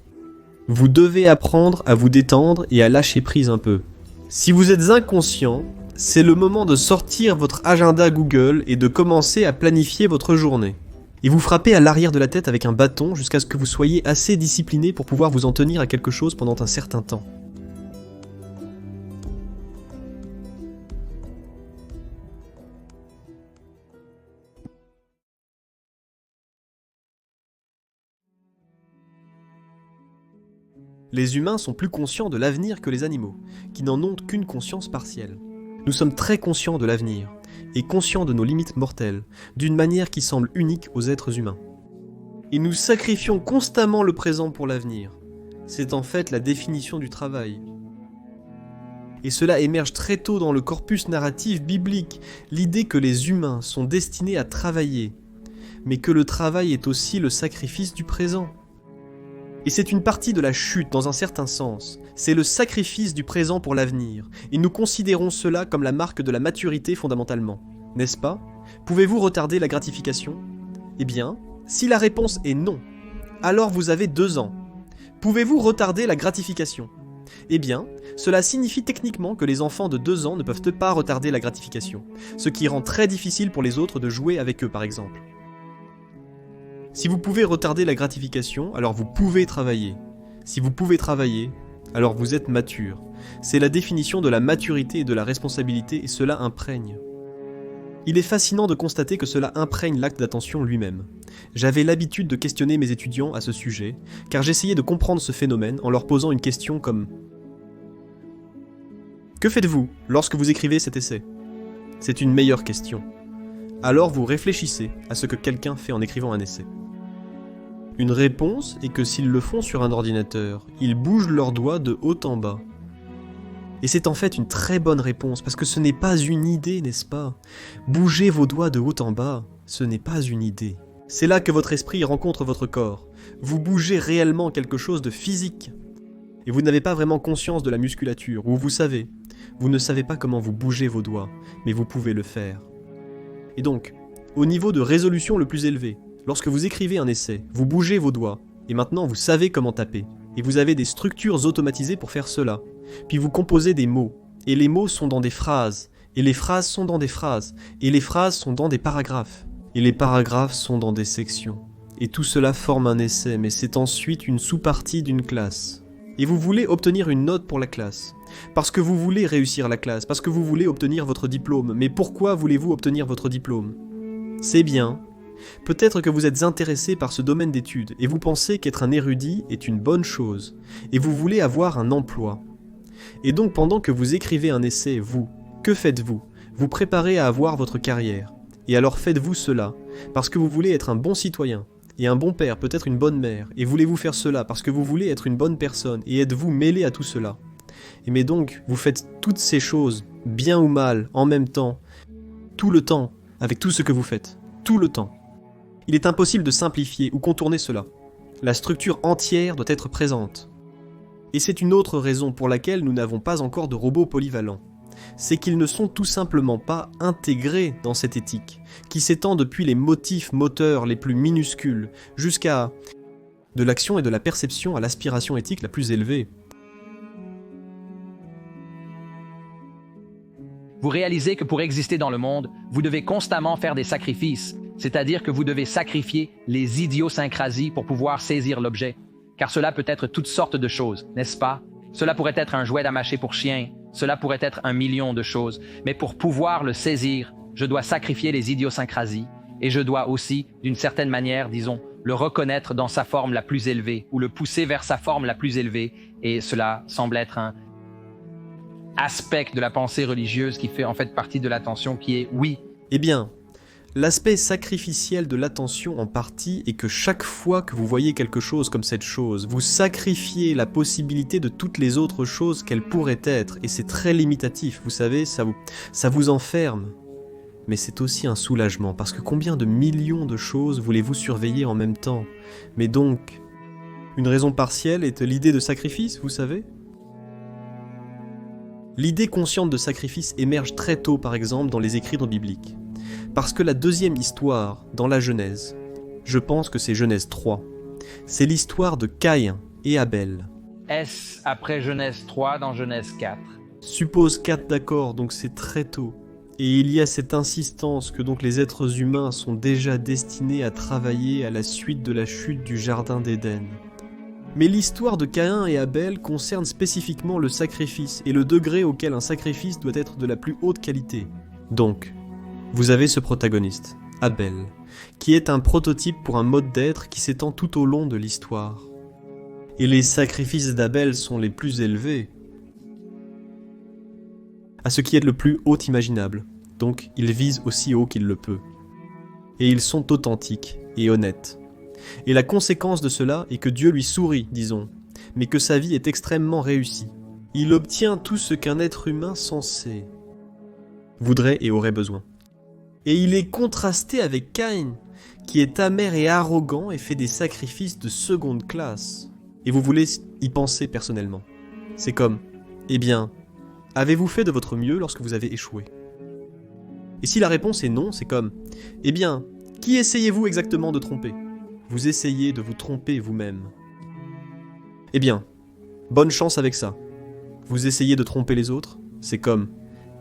Vous devez apprendre à vous détendre et à lâcher prise un peu. Si vous êtes inconscient, c'est le moment de sortir votre agenda Google et de commencer à planifier votre journée. Et vous frappez à l'arrière de la tête avec un bâton jusqu'à ce que vous soyez assez discipliné pour pouvoir vous en tenir à quelque chose pendant un certain temps. Les humains sont plus conscients de l'avenir que les animaux, qui n'en ont qu'une conscience partielle. Nous sommes très conscients de l'avenir, et conscients de nos limites mortelles, d'une manière qui semble unique aux êtres humains. Et nous sacrifions constamment le présent pour l'avenir. C'est en fait la définition du travail. Et cela émerge très tôt dans le corpus narratif biblique, l'idée que les humains sont destinés à travailler, mais que le travail est aussi le sacrifice du présent. Et c'est une partie de la chute dans un certain sens, c'est le sacrifice du présent pour l'avenir, et nous considérons cela comme la marque de la maturité fondamentalement, n'est-ce pas ? Pouvez-vous retarder la gratification ? Eh bien, si la réponse est non, alors vous avez 2 ans. Pouvez-vous retarder la gratification ? Eh bien, cela signifie techniquement que les enfants de 2 ans ne peuvent pas retarder la gratification, ce qui rend très difficile pour les autres de jouer avec eux par exemple. Si vous pouvez retarder la gratification, alors vous pouvez travailler. Si vous pouvez travailler, alors vous êtes mature. C'est la définition de la maturité et de la responsabilité, et cela imprègne. Il est fascinant de constater que cela imprègne l'acte d'attention lui-même. J'avais l'habitude de questionner mes étudiants à ce sujet, car j'essayais de comprendre ce phénomène en leur posant une question comme « Que faites-vous lorsque vous écrivez cet essai ?» C'est une meilleure question. Alors vous réfléchissez à ce que quelqu'un fait en écrivant un essai. Une réponse est que s'ils le font sur un ordinateur, ils bougent leurs doigts de haut en bas. Et c'est en fait une très bonne réponse, parce que ce n'est pas une idée, n'est-ce pas ? Bouger vos doigts de haut en bas, ce n'est pas une idée. C'est là que votre esprit rencontre votre corps. Vous bougez réellement quelque chose de physique. Et vous n'avez pas vraiment conscience de la musculature, ou vous savez. Vous ne savez pas comment vous bougez vos doigts, mais vous pouvez le faire. Et donc, au niveau de résolution le plus élevé, lorsque vous écrivez un essai, vous bougez vos doigts, et maintenant vous savez comment taper, et vous avez des structures automatisées pour faire cela. Puis vous composez des mots, et les mots sont dans des phrases, et les phrases sont dans des phrases, et les phrases sont dans des paragraphes, et les paragraphes sont dans des sections. Et tout cela forme un essai, mais c'est ensuite une sous-partie d'une classe. Et vous voulez obtenir une note pour la classe, parce que vous voulez réussir la classe, parce que vous voulez obtenir votre diplôme. Mais pourquoi voulez-vous obtenir votre diplôme ? C'est bien. Peut-être que vous êtes intéressé par ce domaine d'études, et vous pensez qu'être un érudit est une bonne chose, et vous voulez avoir un emploi. Et donc pendant que vous écrivez un essai, vous, que faites-vous ? Vous préparez à avoir votre carrière. Et alors faites-vous cela, parce que vous voulez être un bon citoyen, et un bon père, peut-être une bonne mère, et voulez-vous faire cela parce que vous voulez être une bonne personne, et êtes-vous mêlé à tout cela ? Et mais donc, vous faites toutes ces choses, bien ou mal, en même temps, tout le temps, avec tout ce que vous faites, tout le temps. Il est impossible de simplifier ou contourner cela. La structure entière doit être présente. Et c'est une autre raison pour laquelle nous n'avons pas encore de robots polyvalents. C'est qu'ils ne sont tout simplement pas intégrés dans cette éthique, qui s'étend depuis les motifs moteurs les plus minuscules, jusqu'à de l'action et de la perception à l'aspiration éthique la plus élevée. Vous réalisez que pour exister dans le monde, vous devez constamment faire des sacrifices, c'est-à-dire que vous devez sacrifier les idiosyncrasies pour pouvoir saisir l'objet. Car cela peut être toutes sortes de choses, n'est-ce pas? Cela pourrait être un jouet à mâcher pour chien, cela pourrait être 1 million de choses, mais pour pouvoir le saisir, je dois sacrifier les idiosyncrasies et je dois aussi, d'une certaine manière, disons, le reconnaître dans sa forme la plus élevée ou le pousser vers sa forme la plus élevée. Et cela semble être un aspect de la pensée religieuse qui fait en fait partie de l'attention qui est oui. Eh bien, l'aspect sacrificiel de l'attention en partie est que chaque fois que vous voyez quelque chose comme cette chose, vous sacrifiez la possibilité de toutes les autres choses qu'elle pourrait être, et c'est très limitatif, vous savez, ça vous enferme. Mais c'est aussi un soulagement, parce que combien de millions de choses voulez-vous surveiller en même temps? Mais donc, une raison partielle est l'idée de sacrifice, vous savez? L'idée consciente de sacrifice émerge très tôt, par exemple, dans les écrits bibliques. Parce que la deuxième histoire, dans la Genèse, je pense que c'est Genèse 3, c'est l'histoire de Caïn et Abel. Est-ce après Genèse 3 dans Genèse 4? Suppose 4, d'accord, donc c'est très tôt. Et il y a cette insistance que donc les êtres humains sont déjà destinés à travailler à la suite de la chute du Jardin d'Éden. Mais l'histoire de Caïn et Abel concerne spécifiquement le sacrifice et le degré auquel un sacrifice doit être de la plus haute qualité. Donc, vous avez ce protagoniste, Abel, qui est un prototype pour un mode d'être qui s'étend tout au long de l'histoire. Et les sacrifices d'Abel sont les plus élevés, à ce qui est le plus haut imaginable, donc il vise aussi haut qu'il le peut. Et ils sont authentiques et honnêtes. Et la conséquence de cela est que Dieu lui sourit, disons, mais que sa vie est extrêmement réussie. Il obtient tout ce qu'un être humain sensé voudrait et aurait besoin. Et il est contrasté avec Caïn, qui est amer et arrogant et fait des sacrifices de seconde classe. Et vous voulez y penser personnellement. C'est comme, eh bien, avez-vous fait de votre mieux lorsque vous avez échoué? Et si la réponse est non, c'est comme, eh bien, qui essayez-vous exactement de tromper? Vous essayez de vous tromper vous-même. Eh bien, bonne chance avec ça. Vous essayez de tromper les autres? C'est comme,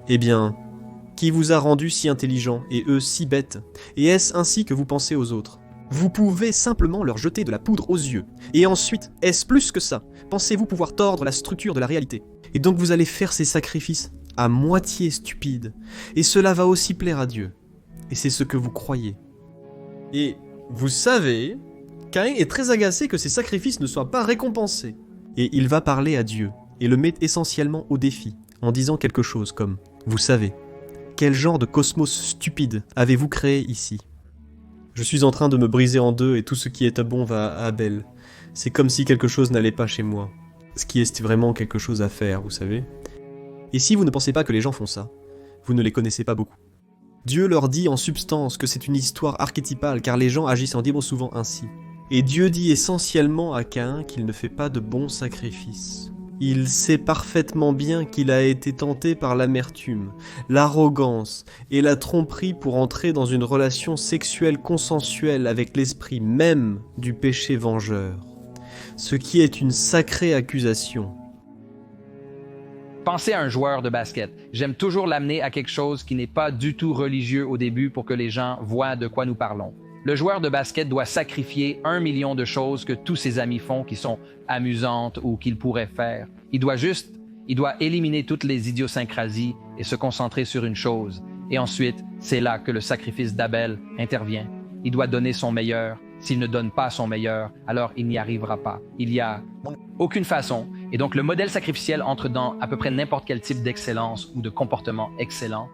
eh bien, qui vous a rendu si intelligent et eux si bêtes? Et est-ce ainsi que vous pensez aux autres? Vous pouvez simplement leur jeter de la poudre aux yeux. Et ensuite, est-ce plus que ça? Pensez-vous pouvoir tordre la structure de la réalité? Et donc vous allez faire ces sacrifices à moitié stupides. Et cela va aussi plaire à Dieu. Et c'est ce que vous croyez. Et vous savez, Caïn est très agacé que ces sacrifices ne soient pas récompensés. Et il va parler à Dieu, et le met essentiellement au défi, en disant quelque chose comme « Vous savez, quel genre de cosmos stupide avez-vous créé ici ? Je suis en train de me briser en deux et tout ce qui est bon va à Abel. C'est comme si quelque chose n'allait pas chez moi. Ce qui est vraiment quelque chose à faire, vous savez. Et si vous ne pensez pas que les gens font ça, vous ne les connaissez pas beaucoup. Dieu leur dit en substance que c'est une histoire archétypale car les gens agissent en démon souvent ainsi. Et Dieu dit essentiellement à Caïn qu'il ne fait pas de bons sacrifices. Il sait parfaitement bien qu'il a été tenté par l'amertume, l'arrogance et la tromperie pour entrer dans une relation sexuelle consensuelle avec l'esprit même du péché vengeur. Ce qui est une sacrée accusation. Pensez à un joueur de basket. J'aime toujours l'amener à quelque chose qui n'est pas du tout religieux au début pour que les gens voient de quoi nous parlons. Le joueur de basket doit sacrifier 1 million de choses que tous ses amis font qui sont amusantes ou qu'il pourrait faire. Il doit éliminer toutes les idiosyncrasies et se concentrer sur une chose. Et ensuite, c'est là que le sacrifice d'Abel intervient. Il doit donner son meilleur. S'il ne donne pas son meilleur, alors il n'y arrivera pas. Il n'y a aucune façon. Et donc le modèle sacrificiel entre dans à peu près n'importe quel type d'excellence ou de comportement excellent.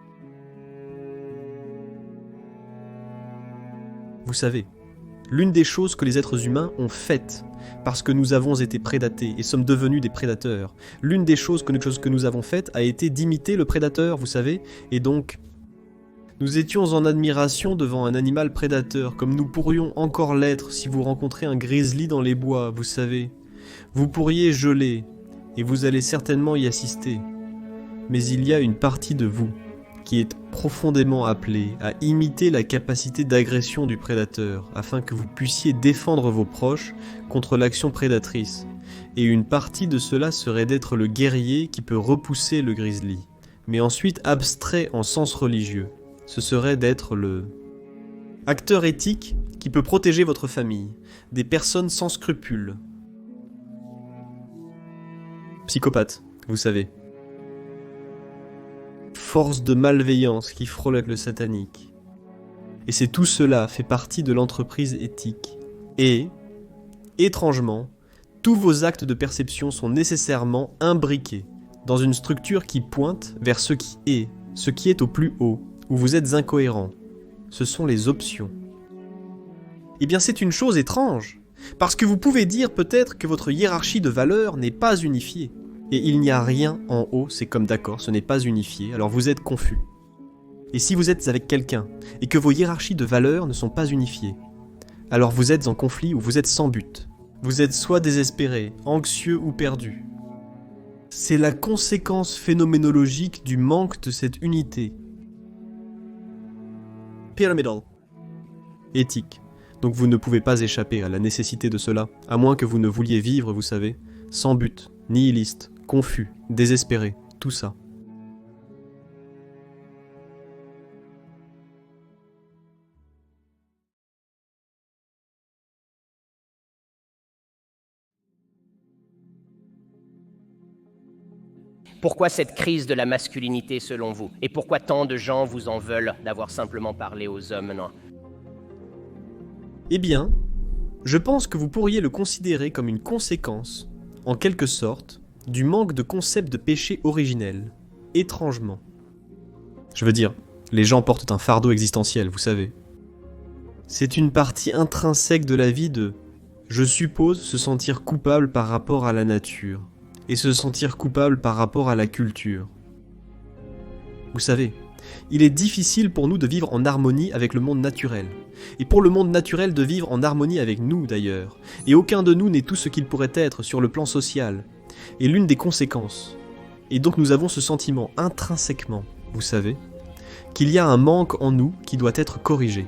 Vous savez, l'une des choses que les êtres humains ont faites, parce que nous avons été prédatés et sommes devenus des prédateurs, l'une des choses que nous avons faites a été d'imiter le prédateur, vous savez, et donc nous étions en admiration devant un animal prédateur, comme nous pourrions encore l'être si vous rencontrez un grizzly dans les bois, vous savez. Vous pourriez geler, et vous allez certainement y assister. Mais il y a une partie de vous qui est profondément appelée à imiter la capacité d'agression du prédateur, afin que vous puissiez défendre vos proches contre l'action prédatrice. Et une partie de cela serait d'être le guerrier qui peut repousser le grizzly, mais ensuite abstrait en sens religieux. Ce serait d'être Acteur éthique qui peut protéger votre famille, des personnes sans scrupules. Psychopathe, vous savez. Force de malveillance qui frôle avec le satanique. Et c'est tout cela fait partie de l'entreprise éthique. Et, étrangement, tous vos actes de perception sont nécessairement imbriqués dans une structure qui pointe vers ce qui est au plus haut, où vous êtes incohérent. Ce sont les options. Eh bien, c'est une chose étrange, parce que vous pouvez dire peut-être que votre hiérarchie de valeurs n'est pas unifiée. Et il n'y a rien en haut, c'est comme d'accord, ce n'est pas unifié, alors vous êtes confus. Et si vous êtes avec quelqu'un, et que vos hiérarchies de valeurs ne sont pas unifiées, alors vous êtes en conflit ou vous êtes sans but. Vous êtes soit désespéré, anxieux ou perdu. C'est la conséquence phénoménologique du manque de cette unité. Pyramidal. Éthique. Donc vous ne pouvez pas échapper à la nécessité de cela, à moins que vous ne vouliez vivre, vous savez, sans but, nihiliste, confus, désespéré, tout ça. Pourquoi cette crise de la masculinité selon vous? Et pourquoi tant de gens vous en veulent d'avoir simplement parlé aux hommes, non? Eh bien, je pense que vous pourriez le considérer comme une conséquence, en quelque sorte, du manque de concept de péché originel, étrangement. Je veux dire, les gens portent un fardeau existentiel, vous savez. C'est une partie intrinsèque de la vie de, je suppose, se sentir coupable par rapport à la nature, et se sentir coupable par rapport à la culture. Vous savez, il est difficile pour nous de vivre en harmonie avec le monde naturel, et pour le monde naturel de vivre en harmonie avec nous d'ailleurs, et aucun de nous n'est tout ce qu'il pourrait être sur le plan social, et l'une des conséquences. Et donc nous avons ce sentiment intrinsèquement, vous savez, qu'il y a un manque en nous qui doit être corrigé.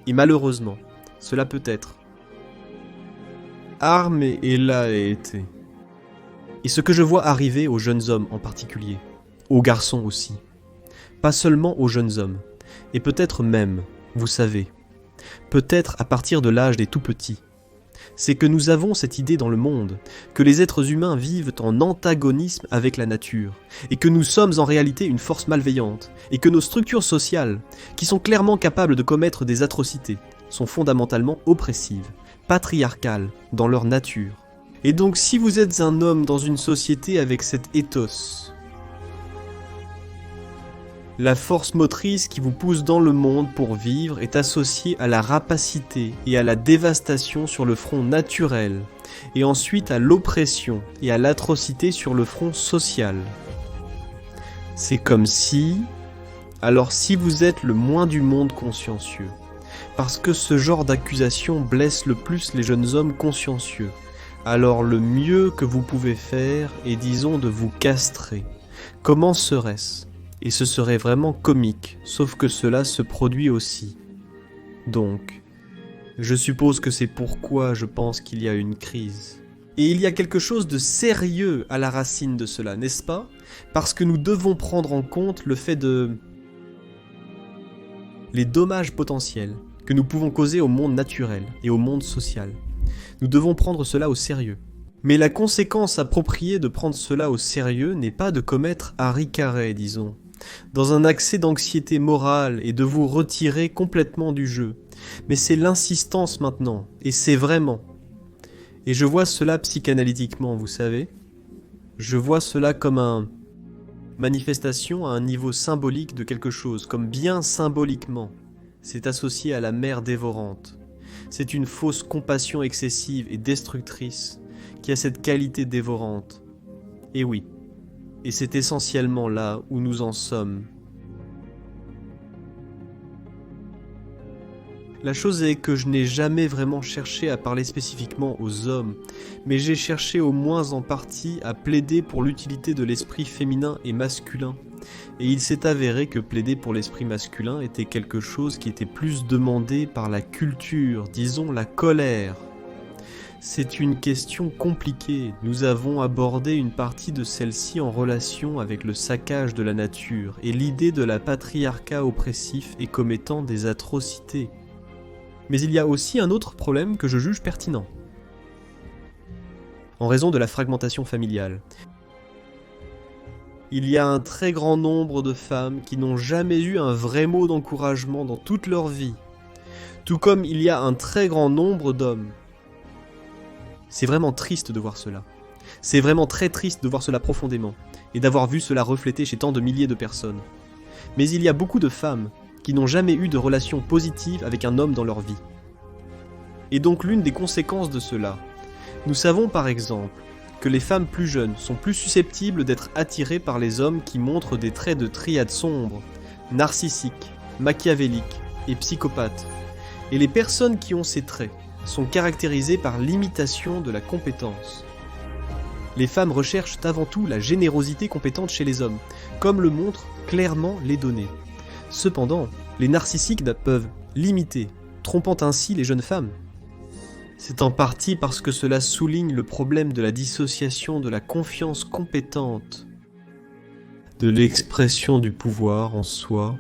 Et malheureusement, cela peut être armé et là été. Et ce que je vois arriver aux jeunes hommes en particulier, aux garçons aussi, pas seulement aux jeunes hommes, et peut-être même, vous savez, peut-être à partir de l'âge des tout-petits, c'est que nous avons cette idée dans le monde, que les êtres humains vivent en antagonisme avec la nature, et que nous sommes en réalité une force malveillante, et que nos structures sociales, qui sont clairement capables de commettre des atrocités, sont fondamentalement oppressives, patriarcales dans leur nature. Et donc si vous êtes un homme dans une société avec cet ethos, la force motrice qui vous pousse dans le monde pour vivre est associée à la rapacité et à la dévastation sur le front naturel, et ensuite à l'oppression et à l'atrocité sur le front social. C'est comme si... Alors si vous êtes le moins du monde consciencieux, parce que ce genre d'accusation blesse le plus les jeunes hommes consciencieux, alors le mieux que vous pouvez faire est, disons, de vous castrer. Comment serait-ce ? Et ce serait vraiment comique, sauf que cela se produit aussi. Donc, je suppose que c'est pourquoi je pense qu'il y a une crise. Et il y a quelque chose de sérieux à la racine de cela, n'est-ce pas ? Parce que nous devons prendre en compte le fait de... les dommages potentiels que nous pouvons causer au monde naturel et au monde social. Nous devons prendre cela au sérieux. Mais la conséquence appropriée de prendre cela au sérieux n'est pas de commettre Harry Carey, disons, dans un accès d'anxiété morale et de vous retirer complètement du jeu. Mais c'est l'insistance maintenant, et c'est vraiment. Et je vois cela psychanalytiquement, vous savez. Je vois cela comme une manifestation à un niveau symbolique de quelque chose, comme bien symboliquement. C'est associé à la mère dévorante. C'est une fausse compassion excessive et destructrice qui a cette qualité dévorante. Et oui. Et c'est essentiellement là où nous en sommes. La chose est que je n'ai jamais vraiment cherché à parler spécifiquement aux hommes, mais j'ai cherché au moins en partie à plaider pour l'utilité de l'esprit féminin et masculin. Et il s'est avéré que plaider pour l'esprit masculin était quelque chose qui était plus demandé par la culture, disons la colère. C'est une question compliquée. Nous avons abordé une partie de celle-ci en relation avec le saccage de la nature et l'idée de la patriarcat oppressif et comme étant des atrocités. Mais il y a aussi un autre problème que je juge pertinent. En raison de la fragmentation familiale. Il y a un très grand nombre de femmes qui n'ont jamais eu un vrai mot d'encouragement dans toute leur vie, tout comme il y a un très grand nombre d'hommes. C'est vraiment triste de voir cela. C'est vraiment très triste de voir cela profondément, et d'avoir vu cela refléter chez tant de milliers de personnes. Mais il y a beaucoup de femmes qui n'ont jamais eu de relation positive avec un homme dans leur vie. Et donc l'une des conséquences de cela, nous savons par exemple que les femmes plus jeunes sont plus susceptibles d'être attirées par les hommes qui montrent des traits de triade sombre, narcissiques, machiavéliques et psychopathes. Et les personnes qui ont ces traits sont caractérisées par l'imitation de la compétence. Les femmes recherchent avant tout la générosité compétente chez les hommes, comme le montrent clairement les données. Cependant, les narcissiques peuvent l'imiter, trompant ainsi les jeunes femmes. C'est en partie parce que cela souligne le problème de la dissociation de la confiance compétente, de l'expression du pouvoir en soi.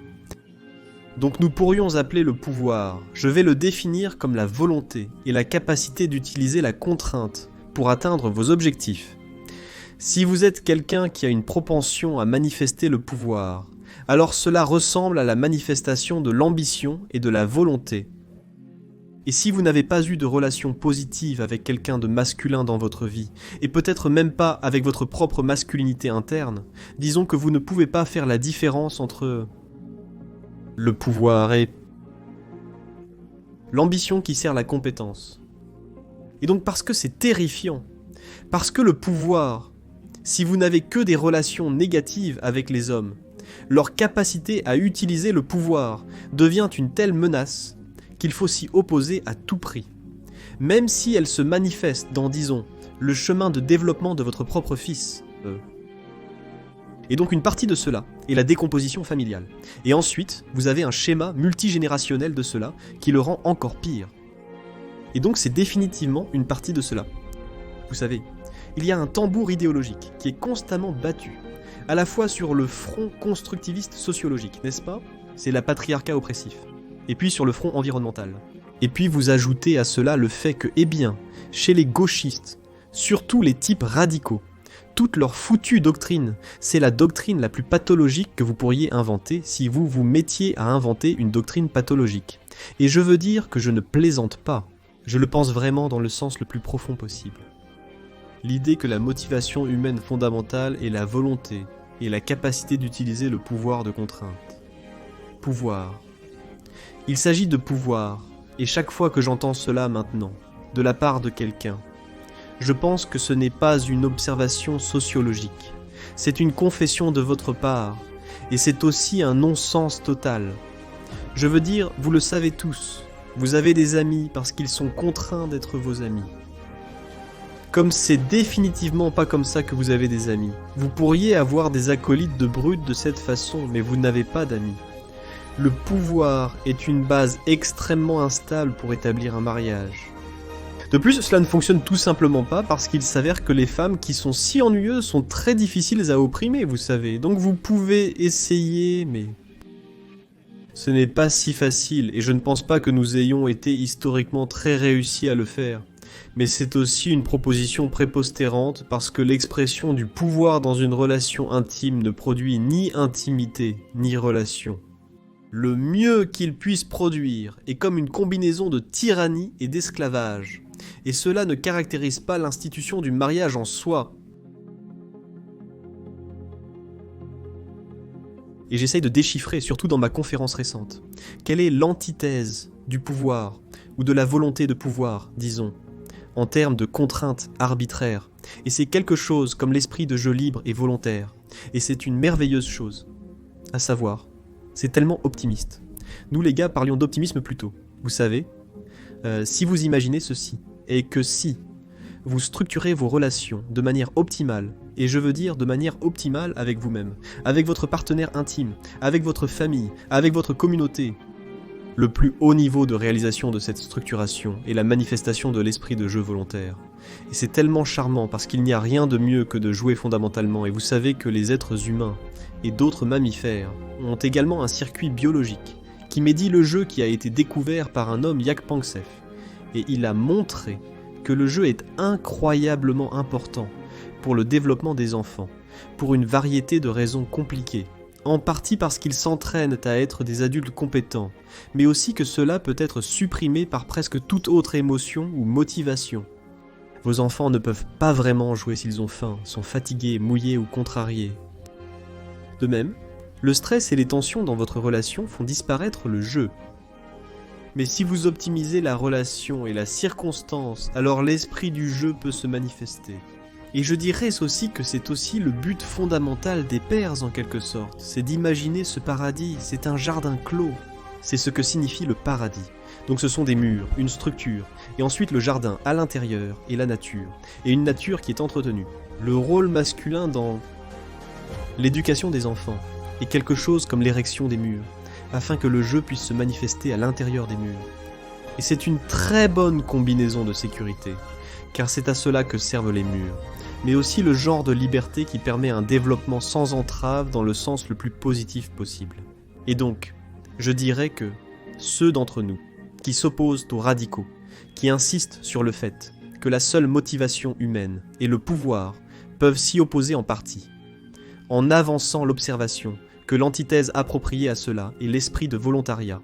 Donc nous pourrions appeler le pouvoir, je vais le définir comme la volonté et la capacité d'utiliser la contrainte pour atteindre vos objectifs. Si vous êtes quelqu'un qui a une propension à manifester le pouvoir, alors cela ressemble à la manifestation de l'ambition et de la volonté. Et si vous n'avez pas eu de relation positive avec quelqu'un de masculin dans votre vie, et peut-être même pas avec votre propre masculinité interne, disons que vous ne pouvez pas faire la différence entre le pouvoir et l'ambition qui sert la compétence. Et donc parce que c'est terrifiant, parce que le pouvoir, si vous n'avez que des relations négatives avec les hommes, leur capacité à utiliser le pouvoir devient une telle menace qu'il faut s'y opposer à tout prix. Même si elle se manifeste dans, disons, le chemin de développement de votre propre fils. Et donc une partie de cela est la décomposition familiale. Et ensuite, vous avez un schéma multigénérationnel de cela qui le rend encore pire. Et donc c'est définitivement une partie de cela. Vous savez, il y a un tambour idéologique qui est constamment battu, à la fois sur le front constructiviste sociologique, n'est-ce pas? C'est la patriarcat oppressif. Et puis sur le front environnemental. Et puis vous ajoutez à cela le fait que, eh bien, chez les gauchistes, surtout les types radicaux, toute leur foutue doctrine, c'est la doctrine la plus pathologique que vous pourriez inventer si vous vous mettiez à inventer une doctrine pathologique. Et je veux dire que je ne plaisante pas, je le pense vraiment dans le sens le plus profond possible. L'idée que la motivation humaine fondamentale est la volonté et la capacité d'utiliser le pouvoir de contrainte. Pouvoir. Il s'agit de pouvoir, et chaque fois que j'entends cela maintenant, de la part de quelqu'un, je pense que ce n'est pas une observation sociologique, c'est une confession de votre part, et c'est aussi un non-sens total. Je veux dire, vous le savez tous, vous avez des amis parce qu'ils sont contraints d'être vos amis. Comme c'est définitivement pas comme ça que vous avez des amis. Vous pourriez avoir des acolytes de brutes de cette façon, mais vous n'avez pas d'amis. Le pouvoir est une base extrêmement instable pour établir un mariage. De plus, cela ne fonctionne tout simplement pas parce qu'il s'avère que les femmes qui sont si ennuyeuses sont très difficiles à opprimer, vous savez. Donc vous pouvez essayer, mais ce n'est pas si facile, et je ne pense pas que nous ayons été historiquement très réussis à le faire. Mais c'est aussi une proposition prépostérante parce que l'expression du pouvoir dans une relation intime ne produit ni intimité, ni relation. Le mieux qu'il puisse produire est comme une combinaison de tyrannie et d'esclavage. Et cela ne caractérise pas l'institution du mariage en soi. Et j'essaye de déchiffrer, surtout dans ma conférence récente, quelle est l'antithèse du pouvoir, ou de la volonté de pouvoir, disons, en termes de contraintes arbitraires. Et c'est quelque chose comme l'esprit de jeu libre et volontaire. Et c'est une merveilleuse chose, à savoir, c'est tellement optimiste. Nous les gars parlions d'optimisme plus tôt. Vous savez, si vous imaginez ceci, et que si vous structurez vos relations de manière optimale, et je veux dire de manière optimale avec vous-même, avec votre partenaire intime, avec votre famille, avec votre communauté, Le plus haut niveau de réalisation de cette structuration est la manifestation de l'esprit de jeu volontaire. Et c'est tellement charmant parce qu'il n'y a rien de mieux que de jouer fondamentalement, et vous savez que les êtres humains et d'autres mammifères ont également un circuit biologique qui médit le jeu qui a été découvert par un homme Jaak Panksepp. Et il a montré que le jeu est incroyablement important pour le développement des enfants, pour une variété de raisons compliquées. En partie parce qu'ils s'entraînent à être des adultes compétents, mais aussi que cela peut être supprimé par presque toute autre émotion ou motivation. Vos enfants ne peuvent pas vraiment jouer s'ils ont faim, sont fatigués, mouillés ou contrariés. De même, le stress et les tensions dans votre relation font disparaître le jeu. Mais si vous optimisez la relation et la circonstance, alors l'esprit du jeu peut se manifester. Et je dirais aussi que c'est aussi le but fondamental des pères en quelque sorte, c'est d'imaginer ce paradis, c'est un jardin clos. C'est ce que signifie le paradis. Donc ce sont des murs, une structure, et ensuite le jardin à l'intérieur et la nature, et une nature qui est entretenue. Le rôle masculin dans l'éducation des enfants est quelque chose comme l'érection des murs, afin que le jeu puisse se manifester à l'intérieur des murs. Et c'est une très bonne combinaison de sécurité, car c'est à cela que servent les murs, mais aussi le genre de liberté qui permet un développement sans entrave dans le sens le plus positif possible. Et donc, je dirais que ceux d'entre nous qui s'opposent aux radicaux, qui insistent sur le fait que la seule motivation humaine et le pouvoir peuvent s'y opposer en partie, en avançant l'observation que l'antithèse appropriée à cela est l'esprit de volontariat,